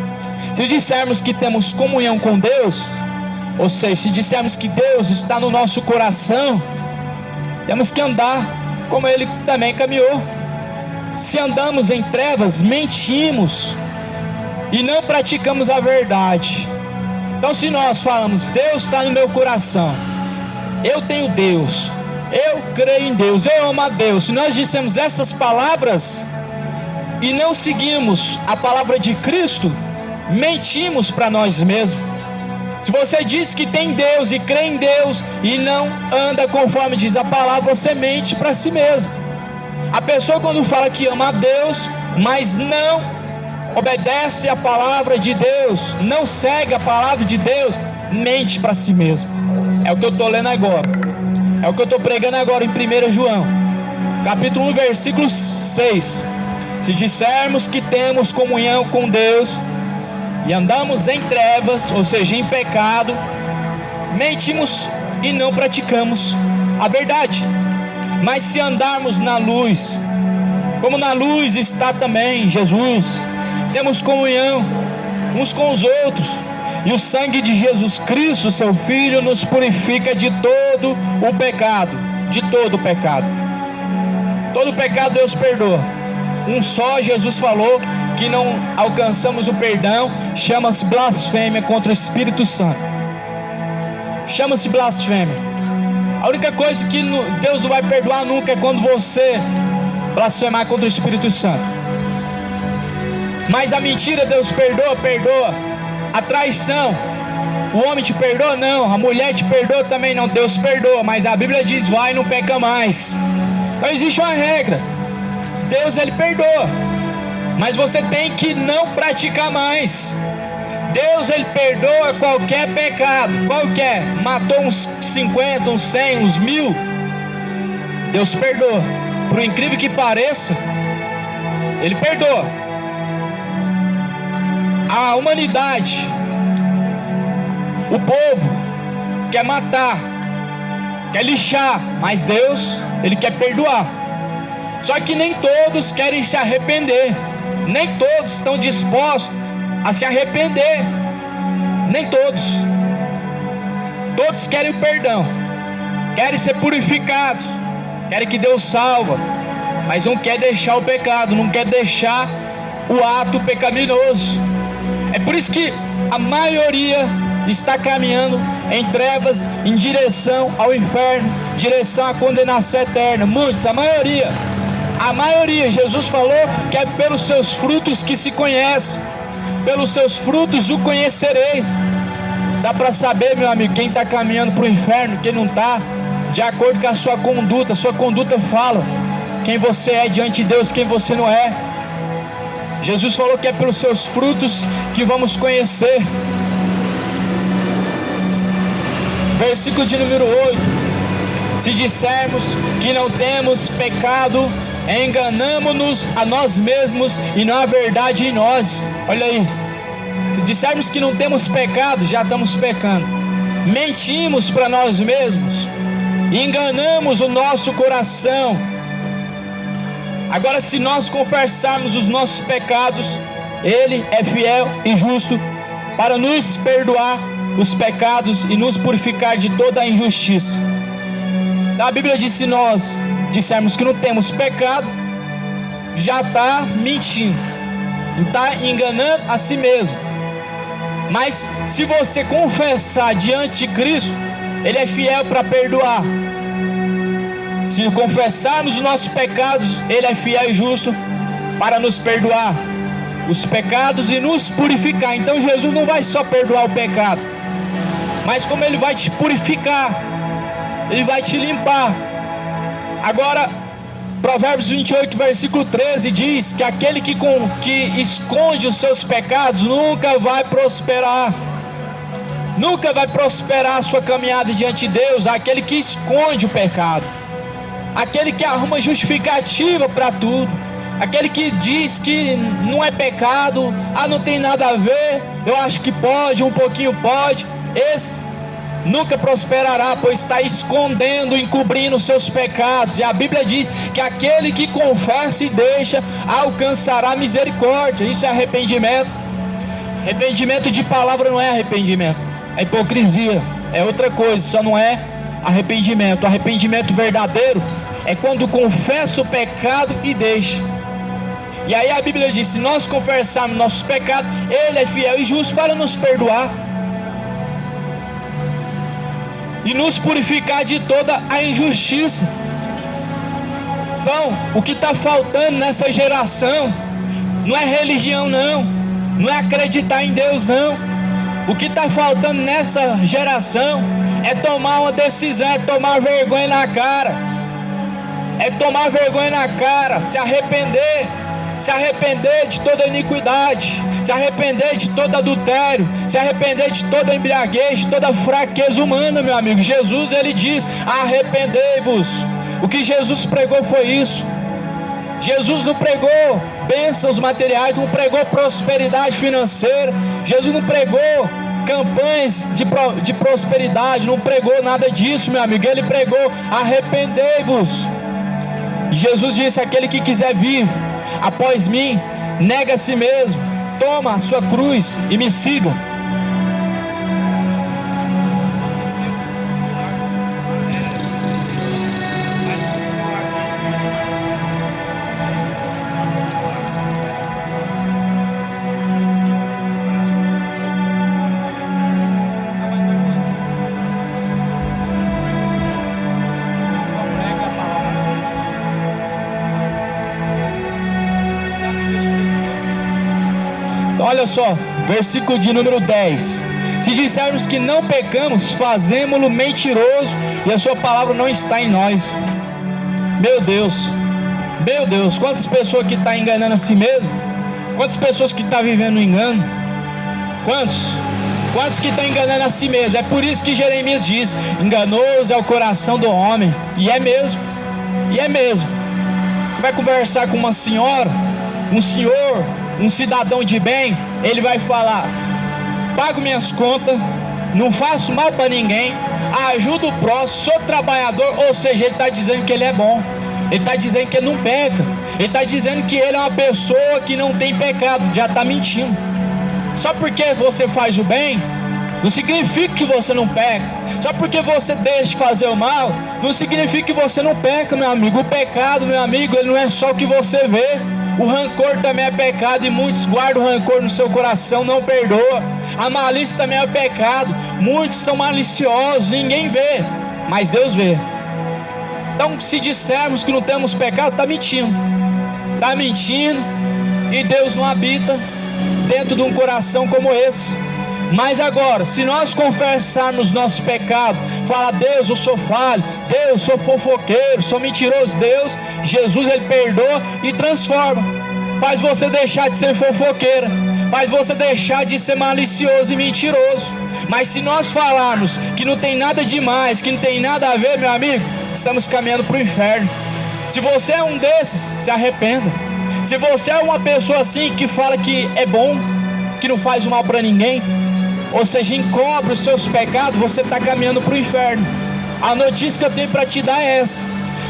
Se dissermos que temos comunhão com Deus, ou seja, se dissermos que Deus está no nosso coração, temos que andar como ele também caminhou. Se andamos em trevas, mentimos e não praticamos a verdade. Então se nós falamos, Deus está no meu coração, eu tenho Deus, eu creio em Deus, eu amo a Deus, se nós dissemos essas palavras e não seguimos a palavra de Cristo, mentimos para nós mesmos. Se você diz que tem Deus e crê em Deus e não anda conforme diz a palavra, você mente para si mesmo. A pessoa quando fala que ama a Deus, mas não obedece a palavra de Deus, não segue a palavra de Deus, mente para si mesmo. É o que eu estou lendo agora, é o que eu estou pregando agora em 1 João, capítulo 1, versículo 6. Se dissermos que temos comunhão com Deus e andamos em trevas, ou seja, em pecado, mentimos e não praticamos a verdade. Mas se andarmos na luz, como na luz está também Jesus, temos comunhão uns com os outros, e o sangue de Jesus Cristo, seu Filho, nos purifica de todo o pecado. De todo o pecado. Todo pecado Deus perdoa. Um só Jesus falou que não alcançamos o perdão, chama-se blasfêmia contra o Espírito Santo. Chama-se blasfêmia. A única coisa que Deus não vai perdoar nunca é quando você blasfemar contra o Espírito Santo. Mas a mentira Deus perdoa, perdoa. A traição, o homem te perdoa? Não. A mulher te perdoa também? Não. Deus perdoa, mas a Bíblia diz: vai e não peca mais. Então existe uma regra. Deus ele perdoa, mas você tem que não praticar mais. Deus ele perdoa qualquer pecado, qualquer. Matou uns 50, uns 100, uns 1000, Deus perdoa. Por incrível que pareça, ele perdoa. A humanidade, o povo quer matar, quer lixar, mas Deus ele quer perdoar. Só que nem todos querem se arrepender, nem todos estão dispostos a se arrepender, nem todos. Todos querem o perdão, querem ser purificados, querem que Deus salva, mas não quer deixar o pecado, não quer deixar o ato pecaminoso. É por isso que a maioria está caminhando em trevas, em direção ao inferno, direção à condenação eterna. Muitos, a maioria, Jesus falou que é pelos seus frutos que se conhece. Pelos seus frutos o conhecereis. Dá para saber, meu amigo, quem está caminhando para o inferno, quem não está, de acordo com a sua conduta. A sua conduta fala quem você é diante de Deus, quem você não é. Jesus falou que é pelos seus frutos que vamos conhecer. Versículo de número 8: se dissermos que não temos pecado, enganamo-nos a nós mesmos e não há verdade em nós. Olha aí, se dissermos que não temos pecado, já estamos pecando. Mentimos para nós mesmos, enganamos o nosso coração. Agora, se nós confessarmos os nossos pecados, Ele é fiel e justo para nos perdoar os pecados e nos purificar de toda a injustiça. A Bíblia diz: se nós dissermos que não temos pecado, já está mentindo, está enganando a si mesmo. Mas se você confessar diante de Cristo, Ele é fiel para perdoar. Se confessarmos os nossos pecados, Ele é fiel e justo para nos perdoar os pecados e nos purificar. Então Jesus não vai só perdoar o pecado, mas como Ele vai te purificar, Ele vai te limpar. Agora, Provérbios 28, versículo 13 diz que aquele que esconde os seus pecados nunca vai prosperar. Nunca vai prosperar a sua caminhada diante de Deus. Aquele que esconde o pecado, aquele que arruma justificativa para tudo, aquele que diz que não é pecado, não tem nada a ver, eu acho que pode, um pouquinho pode. Esse nunca prosperará, pois está escondendo, encobrindo os seus pecados. E a Bíblia diz que aquele que confessa e deixa alcançará misericórdia. Isso é arrependimento. Arrependimento de palavra não é arrependimento, é hipocrisia, é outra coisa, só não é arrependimento. O arrependimento verdadeiro é quando confessa o pecado e deixa. E aí a Bíblia diz: se nós confessarmos nossos pecados, Ele é fiel e justo para nos perdoar e nos purificar de toda a injustiça. Então, o que está faltando nessa geração não é religião, não é acreditar em Deus, não. O que está faltando nessa geração é tomar uma decisão, é tomar vergonha na cara. É tomar vergonha na cara, se arrepender de toda iniquidade, se arrepender de todo adultério, se arrepender de toda embriaguez, de toda fraqueza humana, meu amigo. Jesus, ele diz: arrependei-vos. O que Jesus pregou foi isso. Jesus não pregou bênçãos materiais, não pregou prosperidade financeira, Jesus não pregou campanhas de prosperidade, não pregou nada disso, meu amigo. Ele pregou: arrependei-vos. Jesus disse: aquele que quiser vir após mim, nega a si mesmo, toma a sua cruz e me siga. Olha só, versículo de número 10. Se dissermos que não pecamos, fazemo-lo mentiroso e a sua palavra não está em nós. Meu Deus, quantas pessoas que estão enganando a si mesmo? Quantas pessoas que estão vivendo no engano? Quantos que estão enganando a si mesmo? É por isso que Jeremias diz: enganoso é o coração do homem. E é mesmo. Você vai conversar com uma senhora, um senhor, um cidadão de bem, ele vai falar: pago minhas contas, não faço mal para ninguém, ajudo o próximo, sou trabalhador. Ou seja, ele está dizendo que ele é bom, ele está dizendo que ele não peca, ele está dizendo que ele é uma pessoa que não tem pecado. Já está mentindo. Só porque você faz o bem, não significa que você não peca. Só porque você deixa de fazer o mal, não significa que você não peca, meu amigo. O pecado, meu amigo, ele não é só o que você vê. O rancor também é pecado, e muitos guardam o rancor no seu coração, não perdoa. A malícia também é pecado, muitos são maliciosos, ninguém vê, mas Deus vê. Então, se dissermos que não temos pecado, está mentindo, e Deus não habita dentro de um coração como esse. Mas agora, se nós confessarmos nosso pecado, falar: Deus, eu sou falho, Deus, eu sou fofoqueiro, sou mentiroso, Deus, Jesus, ele perdoa e transforma, faz você deixar de ser fofoqueira, faz você deixar de ser malicioso e mentiroso. Mas se nós falarmos que não tem nada demais, que não tem nada a ver, meu amigo, estamos caminhando para o inferno. Se você é um desses, se arrependa. Se você é uma pessoa assim que fala que é bom, que não faz mal para ninguém, ou seja, encobre os seus pecados, você está caminhando para o inferno. A notícia que eu tenho para te dar é essa.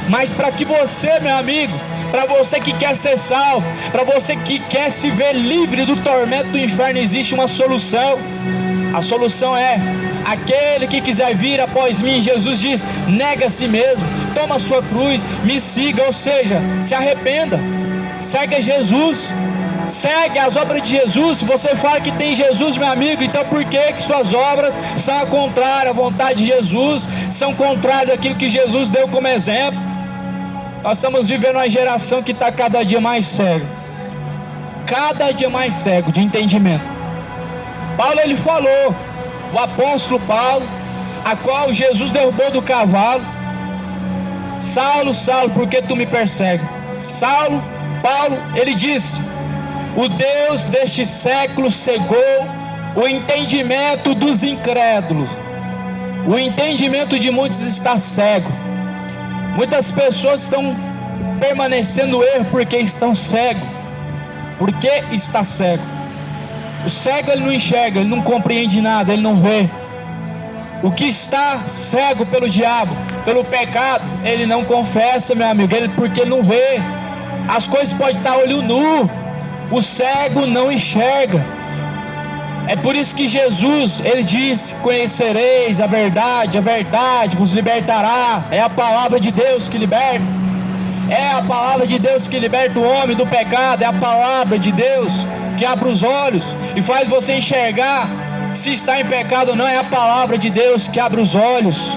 Mas para que você, meu amigo, para você que quer ser salvo, para você que quer se ver livre do tormento do inferno, existe uma solução. A solução é: aquele que quiser vir após mim, Jesus diz, nega a si mesmo, toma a sua cruz, me siga. Ou seja, se arrependa, segue a Jesus, segue as obras de Jesus. Se você fala que tem Jesus, meu amigo, então por que suas obras são a contrária à vontade de Jesus, são contrárias àquilo que Jesus deu como exemplo? Nós estamos vivendo uma geração que está cada dia mais cego de entendimento. Paulo, ele falou, o apóstolo Paulo, a qual Jesus derrubou do cavalo: Saulo, Saulo, por que tu me persegues? Paulo, ele disse: o Deus deste século cegou o entendimento dos incrédulos. O entendimento de muitos está cego. Muitas pessoas estão permanecendo no erro porque estão cegos. Por que está cego? O cego, ele não enxerga, ele não compreende nada, ele não vê. O que está cego pelo diabo, pelo pecado, ele não confessa, meu amigo, porque ele não vê. As coisas podem estar olho nu, o cego não enxerga. É por isso que Jesus, ele disse: conhecereis a verdade vos libertará. É a palavra de Deus que liberta. É a palavra de Deus que liberta o homem do pecado. É a palavra de Deus que abre os olhos e faz você enxergar se está em pecado ou não. É a palavra de Deus que abre os olhos.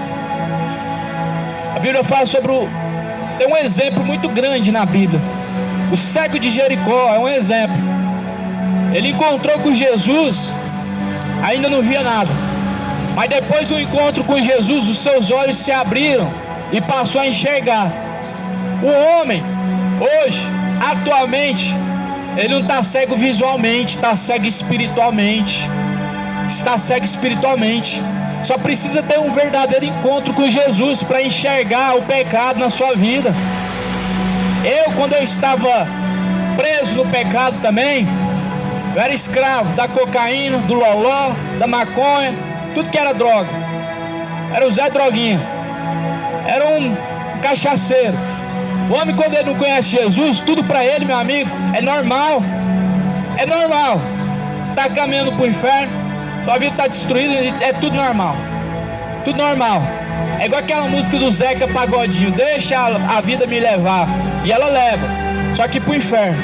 A Bíblia fala sobre tem um exemplo muito grande na Bíblia. O cego de Jericó é um exemplo. Ele encontrou com Jesus ainda não via nada. Mas depois do encontro com Jesus, os seus olhos se abriram e passou a enxergar. O homem, hoje, atualmente, ele não está cego visualmente, está cego espiritualmente. Está cego espiritualmente. Só precisa ter um verdadeiro encontro com Jesus para enxergar o pecado na sua vida. Quando eu estava preso no pecado também, eu era escravo da cocaína, do loló, da maconha, tudo que era droga. Era o Zé Droguinha, era um cachaceiro. O homem, quando ele não conhece Jesus, tudo para ele, meu amigo, é normal. É normal. Está caminhando para o inferno, sua vida está destruída, é tudo normal. Tudo normal. É igual aquela música do Zeca Pagodinho, deixa a vida me levar. E ela leva, só que para o inferno.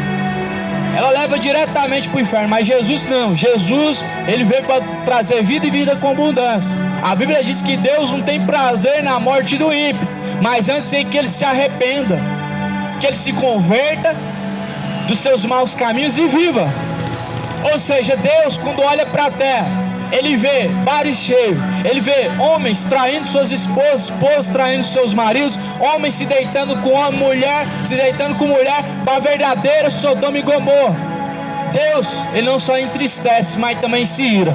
Ela leva diretamente para o inferno, mas Jesus não. Jesus, ele veio para trazer vida e vida com abundância. A Bíblia diz que Deus não tem prazer na morte do ímpio, mas antes em que ele se arrependa, que ele se converta dos seus maus caminhos e viva. Ou seja, Deus, quando olha para a terra, ele vê bares cheios, ele vê homens traindo suas esposas, esposas traindo seus maridos, homens se deitando com homem, mulher se deitando com mulher, para a verdadeira Sodoma e Gomorra. Deus, ele não só entristece, mas também se ira.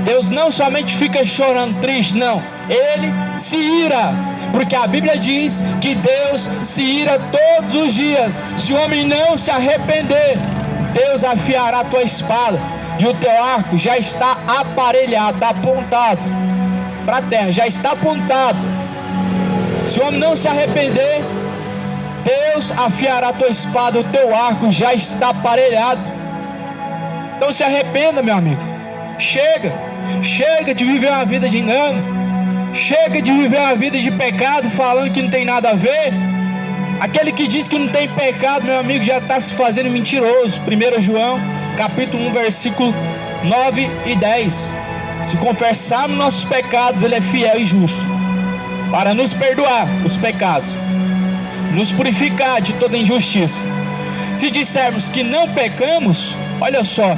Deus não somente fica chorando, triste, não, ele se ira, porque a Bíblia diz que Deus se ira todos os dias. Se o homem não se arrepender, Deus afiará a tua espada, e o teu arco já está aparelhado, está apontado para a terra, já está apontado. Se o homem não se arrepender, Deus afiará a tua espada, o teu arco já está aparelhado. Então se arrependa, meu amigo. Chega de viver uma vida de engano, chega de viver uma vida de pecado, falando que não tem nada a ver. Aquele que diz que não tem pecado, meu amigo, já está se fazendo mentiroso. 1 João, capítulo 1, versículo 9 e 10. Se confessarmos nossos pecados, ele é fiel e justo para nos perdoar os pecados, nos purificar de toda injustiça. Se dissermos que não pecamos, olha só,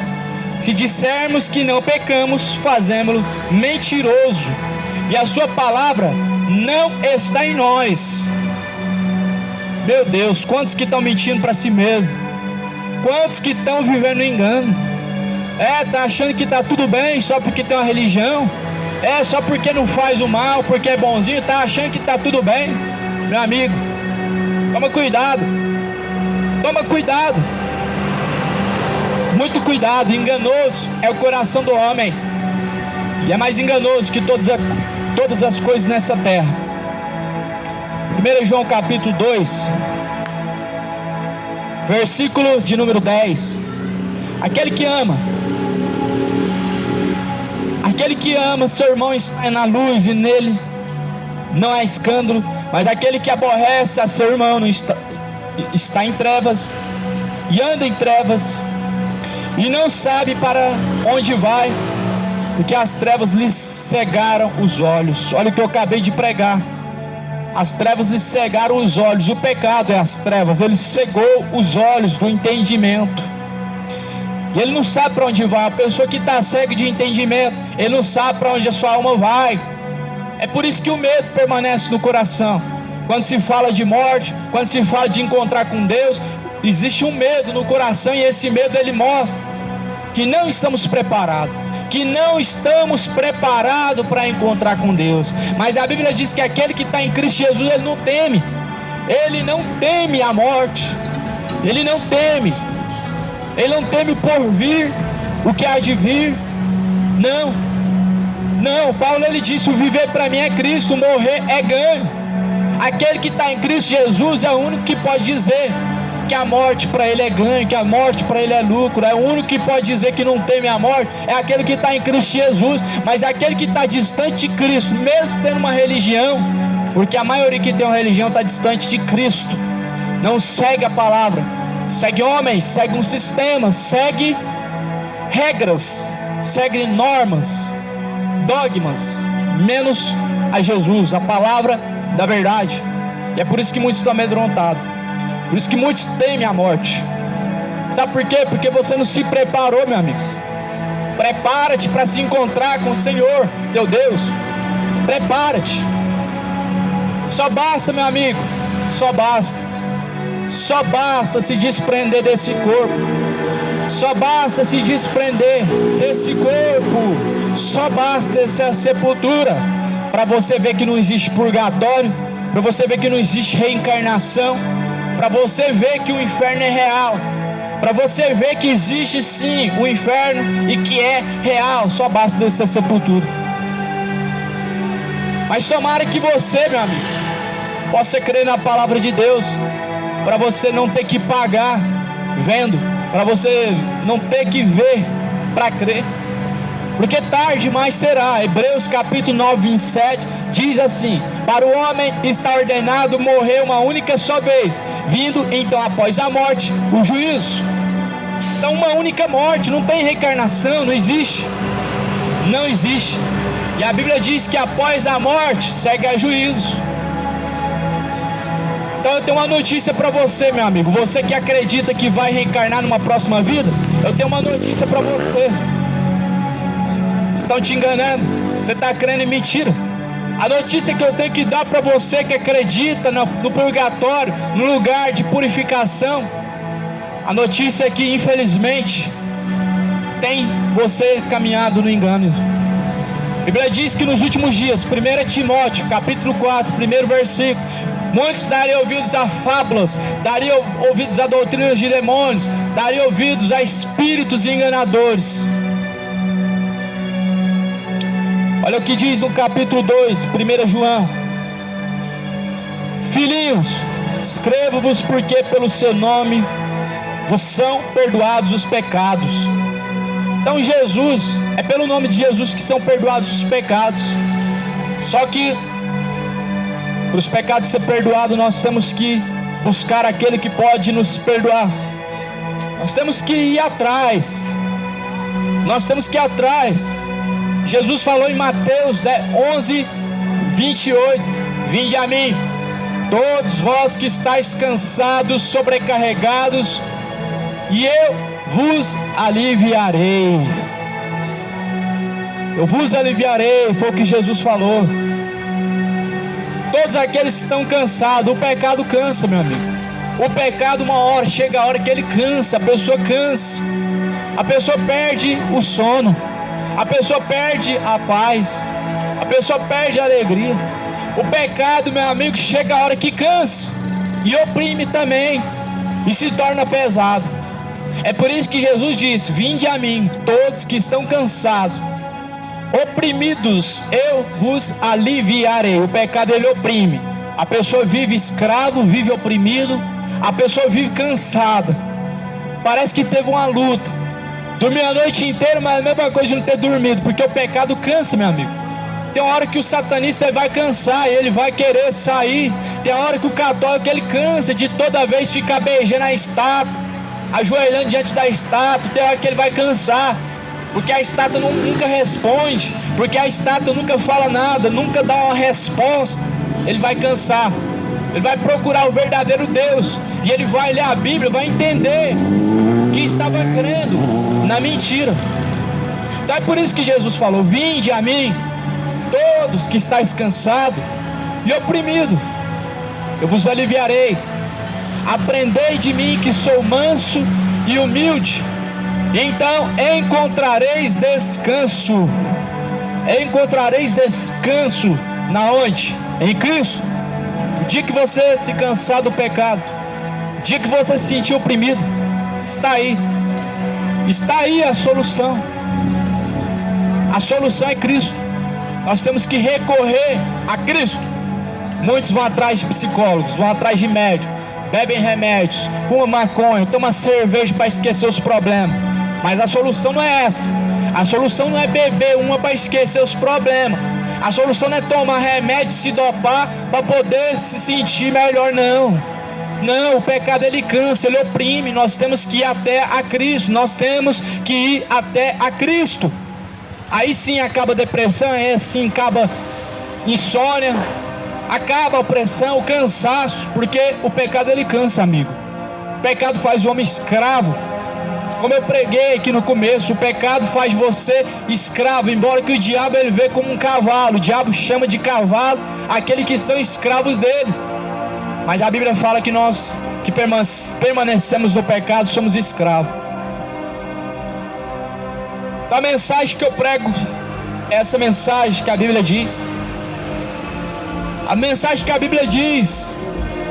se dissermos que não pecamos, fazemos-lo mentiroso, e a sua palavra não está em nós. Meu Deus, quantos que estão mentindo para si mesmo? Quantos que estão vivendo no engano? Tá achando que tá tudo bem só porque tem uma religião? Só porque não faz o mal, porque é bonzinho, tá achando que tá tudo bem? Meu amigo, toma cuidado. Toma cuidado. Muito cuidado, enganoso é o coração do homem, e é mais enganoso que todas as coisas nessa terra. 1 João capítulo 2, versículo de número 10. Aquele que ama seu irmão está na luz, e nele não há escândalo. Mas aquele que aborrece a seu irmão não está em trevas, e anda em trevas, e não sabe para onde vai, porque as trevas lhe cegaram os olhos. Olha o que eu acabei de pregar. As trevas lhe cegaram os olhos. O pecado é as trevas. Ele cegou os olhos do entendimento, e ele não sabe para onde vai. A pessoa que está cega de entendimento, ele não sabe para onde a sua alma vai. É por isso que o medo permanece no coração. Quando se fala de morte, quando se fala de encontrar com Deus, existe um medo no coração, e esse medo ele mostra que não estamos preparados, para encontrar com Deus. Mas a Bíblia diz que aquele que está em Cristo Jesus, ele não teme a morte, ele não teme o porvir, o que há de vir. Não, Paulo ele disse: o viver para mim é Cristo, o morrer é ganho. Aquele que está em Cristo Jesus é o único que pode dizer que a morte para ele é ganho, que a morte para ele é lucro. É o único que pode dizer que não teme a morte, é aquele que está em Cristo Jesus. Mas aquele que está distante de Cristo, mesmo tendo uma religião, porque a maioria que tem uma religião está distante de Cristo, não segue a palavra, segue homens, segue um sistema, segue regras, segue normas, dogmas, menos a Jesus, a palavra da verdade. E é por isso que muitos estão amedrontados, por isso que muitos temem a morte. Sabe por quê? Porque você não se preparou, meu amigo. Prepara-te para se encontrar com o Senhor, teu Deus. Prepara-te. Só basta, meu amigo, só basta se desprender desse corpo. Só basta se desprender desse corpo. Só basta essa sepultura para você ver que não existe purgatório, para você ver que não existe reencarnação, para você ver que o inferno é real, para você ver que existe sim o inferno e que é real. Só basta dessa sepultura. Mas tomara que você, meu amigo, possa crer na palavra de Deus, para você não ter que pagar vendo, para você não ter que ver para crer, porque tarde mais será. Hebreus capítulo 9, 27 diz assim: para o homem está ordenado morrer uma única só vez, vindo então após a morte o juízo. Então uma única morte, não tem reencarnação, não existe. E a Bíblia diz que após a morte segue a juízo. Então eu tenho uma notícia para você, meu amigo. Você que acredita que vai reencarnar numa próxima vida, eu tenho uma notícia para você. Estão te enganando. Você está crendo em mentira. A notícia que eu tenho que dar para você que acredita no purgatório, no lugar de purificação, a notícia é que infelizmente tem você caminhado no engano. A Bíblia diz que nos últimos dias, 1 Timóteo capítulo 4, primeiro versículo, muitos dariam ouvidos a fábulas, dariam ouvidos a doutrinas de demônios, dariam ouvidos a espíritos enganadores. Olha o que diz no capítulo 2, 1 João: filhinhos, escrevo-vos porque pelo seu nome vos são perdoados os pecados. Então Jesus, é pelo nome de Jesus que são perdoados os pecados. Só que para os pecados ser perdoados, nós temos que buscar aquele que pode nos perdoar. Nós temos que ir atrás. Jesus falou em Mateus 11, 28: vinde a mim, todos vós que estáis cansados, sobrecarregados, e eu vos aliviarei. Eu vos aliviarei, foi o que Jesus falou. Todos aqueles que estão cansados, o pecado cansa, meu amigo. O pecado, uma hora, chega a hora que ele cansa, a pessoa cansa. A pessoa perde o sono, a pessoa perde a paz, a pessoa perde a alegria. O pecado, meu amigo, chega a hora que cansa e oprime também, e se torna pesado. É por isso que Jesus disse: vinde a mim, todos que estão cansados, oprimidos, eu vos aliviarei. O pecado, ele oprime. A pessoa vive escravo, vive oprimido, a pessoa vive cansada, parece que teve uma luta, dormiu a noite inteira, mas é a mesma coisa de não ter dormido, porque o pecado cansa, meu amigo. Tem uma hora que o satanista vai cansar, ele vai querer sair. Tem uma hora que o católico, ele cansa de toda vez ficar beijando a estátua, ajoelhando diante da estátua. Tem hora que ele vai cansar, porque a estátua nunca responde, porque a estátua nunca fala nada, nunca dá uma resposta. Ele vai cansar, ele vai procurar o verdadeiro Deus, e ele vai ler a Bíblia, vai entender que estava crendo na mentira. Então é por isso que Jesus falou: vinde a mim, todos que estáis cansados e oprimidos, eu vos aliviarei. Aprendei de mim, que sou manso e humilde, então encontrareis descanso. Encontrareis descanso na onde? Em Cristo. O dia que você se cansar do pecado, o dia que você se sentir oprimido, está aí a solução. A solução é Cristo. Nós temos que recorrer a Cristo. Muitos vão atrás de psicólogos, vão atrás de médicos, bebem remédios, fumam maconha, tomam cerveja para esquecer os problemas. Mas a solução não é essa. A solução não é beber uma para esquecer os problemas. A solução não é tomar remédio, se dopar para poder se sentir melhor, não. Não, o pecado, ele cansa, ele oprime. Nós temos que ir até a Cristo. Nós temos que ir até a Cristo. Aí sim acaba a depressão, aí sim acaba insônia, acaba a opressão, o cansaço, porque o pecado, ele cansa, amigo. O pecado faz o homem escravo. Como eu preguei aqui no começo, o pecado faz você escravo, embora que o diabo ele vê como um cavalo. O diabo chama de cavalo aqueles que são escravos dele. Mas a Bíblia fala que nós que permanecemos no pecado somos escravos. Então a mensagem que eu prego é essa mensagem que a Bíblia diz. A mensagem que a Bíblia diz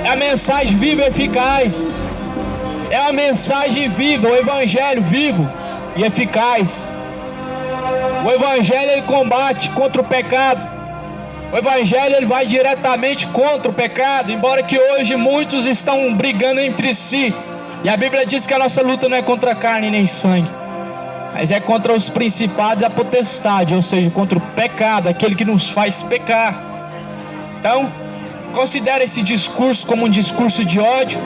é a mensagem viva e eficaz. É uma mensagem viva, o Evangelho vivo e eficaz. O Evangelho ele combate contra o pecado. O Evangelho ele vai diretamente contra o pecado, embora que hoje muitos estão brigando entre si. E a Bíblia diz que a nossa luta não é contra carne nem sangue, mas é contra os principados e a potestade, ou seja, contra o pecado, aquele que nos faz pecar. Então, considere esse discurso como um discurso de ódio.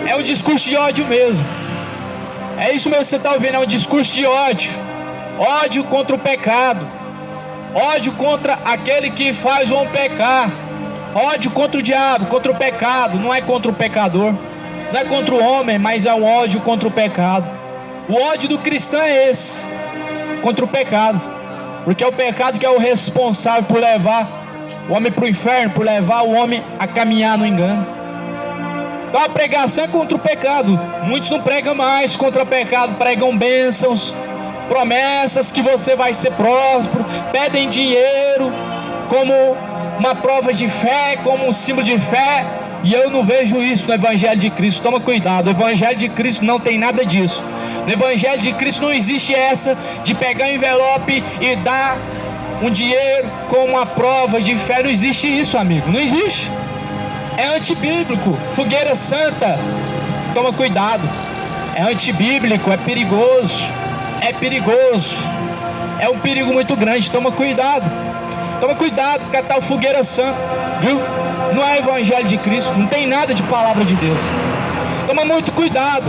É um discurso de ódio mesmo. É isso mesmo que você está ouvindo, é um discurso de ódio. Ódio contra o pecado. Ódio contra aquele que faz o homem pecar. Ódio contra o diabo, contra o pecado. Não é contra o pecador, não é contra o homem, mas é um ódio contra o pecado. O ódio do cristão é esse, contra o pecado. Porque é o pecado que é o responsável por levar o homem para o inferno, por levar o homem a caminhar no engano. Então a pregação é contra o pecado. Muitos não pregam mais contra o pecado, pregam bênçãos, promessas que você vai ser próspero, pedem dinheiro como uma prova de fé, como um símbolo de fé. E eu não vejo isso no Evangelho de Cristo. Toma cuidado, o Evangelho de Cristo não tem nada disso. No Evangelho de Cristo não existe essa de pegar um envelope e dar um dinheiro como uma prova de fé. Não existe isso, amigo, não existe. É antibíblico, fogueira santa. Toma cuidado, é antibíblico, é perigoso. É perigoso, é um perigo muito grande. Toma cuidado com a tal fogueira santa, viu? Não é Evangelho de Cristo, não tem nada de palavra de Deus. Toma muito cuidado.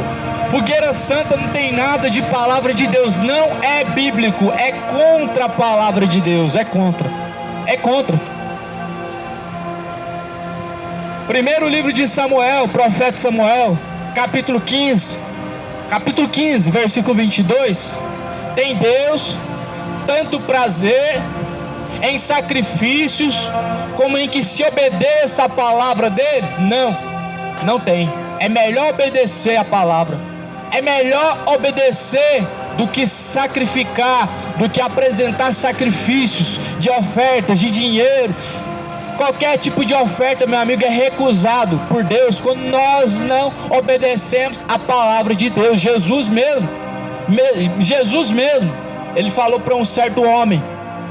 Fogueira santa não tem nada de palavra de Deus, não é bíblico, é contra a palavra de Deus, é contra. Primeiro livro de Samuel, profeta Samuel, capítulo 15, versículo 22. Tem Deus tanto prazer em sacrifícios como em que se obedeça a palavra dele? Não tem. É melhor obedecer a palavra. É melhor obedecer do que sacrificar, do que apresentar sacrifícios de ofertas, de dinheiro. Qualquer tipo de oferta, meu amigo, é recusado por Deus quando nós não obedecemos a palavra de Deus. Jesus mesmo, ele falou para um certo homem: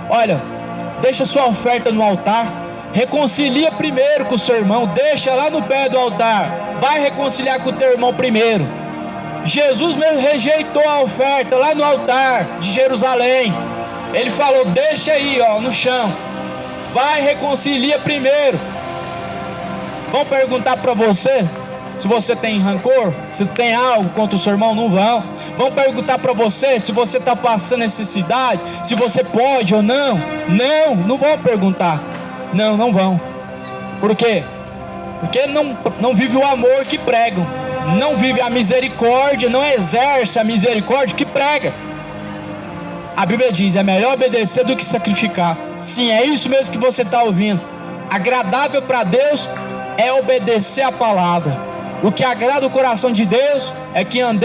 olha, deixa sua oferta no altar, reconcilia primeiro com o seu irmão, deixa lá no pé do altar, vai reconciliar com o teu irmão primeiro. Jesus mesmo rejeitou a oferta lá no altar de Jerusalém. Ele falou: deixa aí, no chão, vai reconcilia primeiro. Vão perguntar para você se você tem rancor, se tem algo contra o seu irmão? Não vão. Vão perguntar para você se você está passando necessidade, se você pode ou não? Não vão perguntar. Não vão. Por quê? Porque não vive o amor que pregam, não vive a misericórdia, não exerce a misericórdia que prega. A Bíblia diz: é melhor obedecer do que sacrificar. Sim, é isso mesmo que você está ouvindo. Agradável para Deus é obedecer a palavra. O que agrada o coração de Deus é que andemos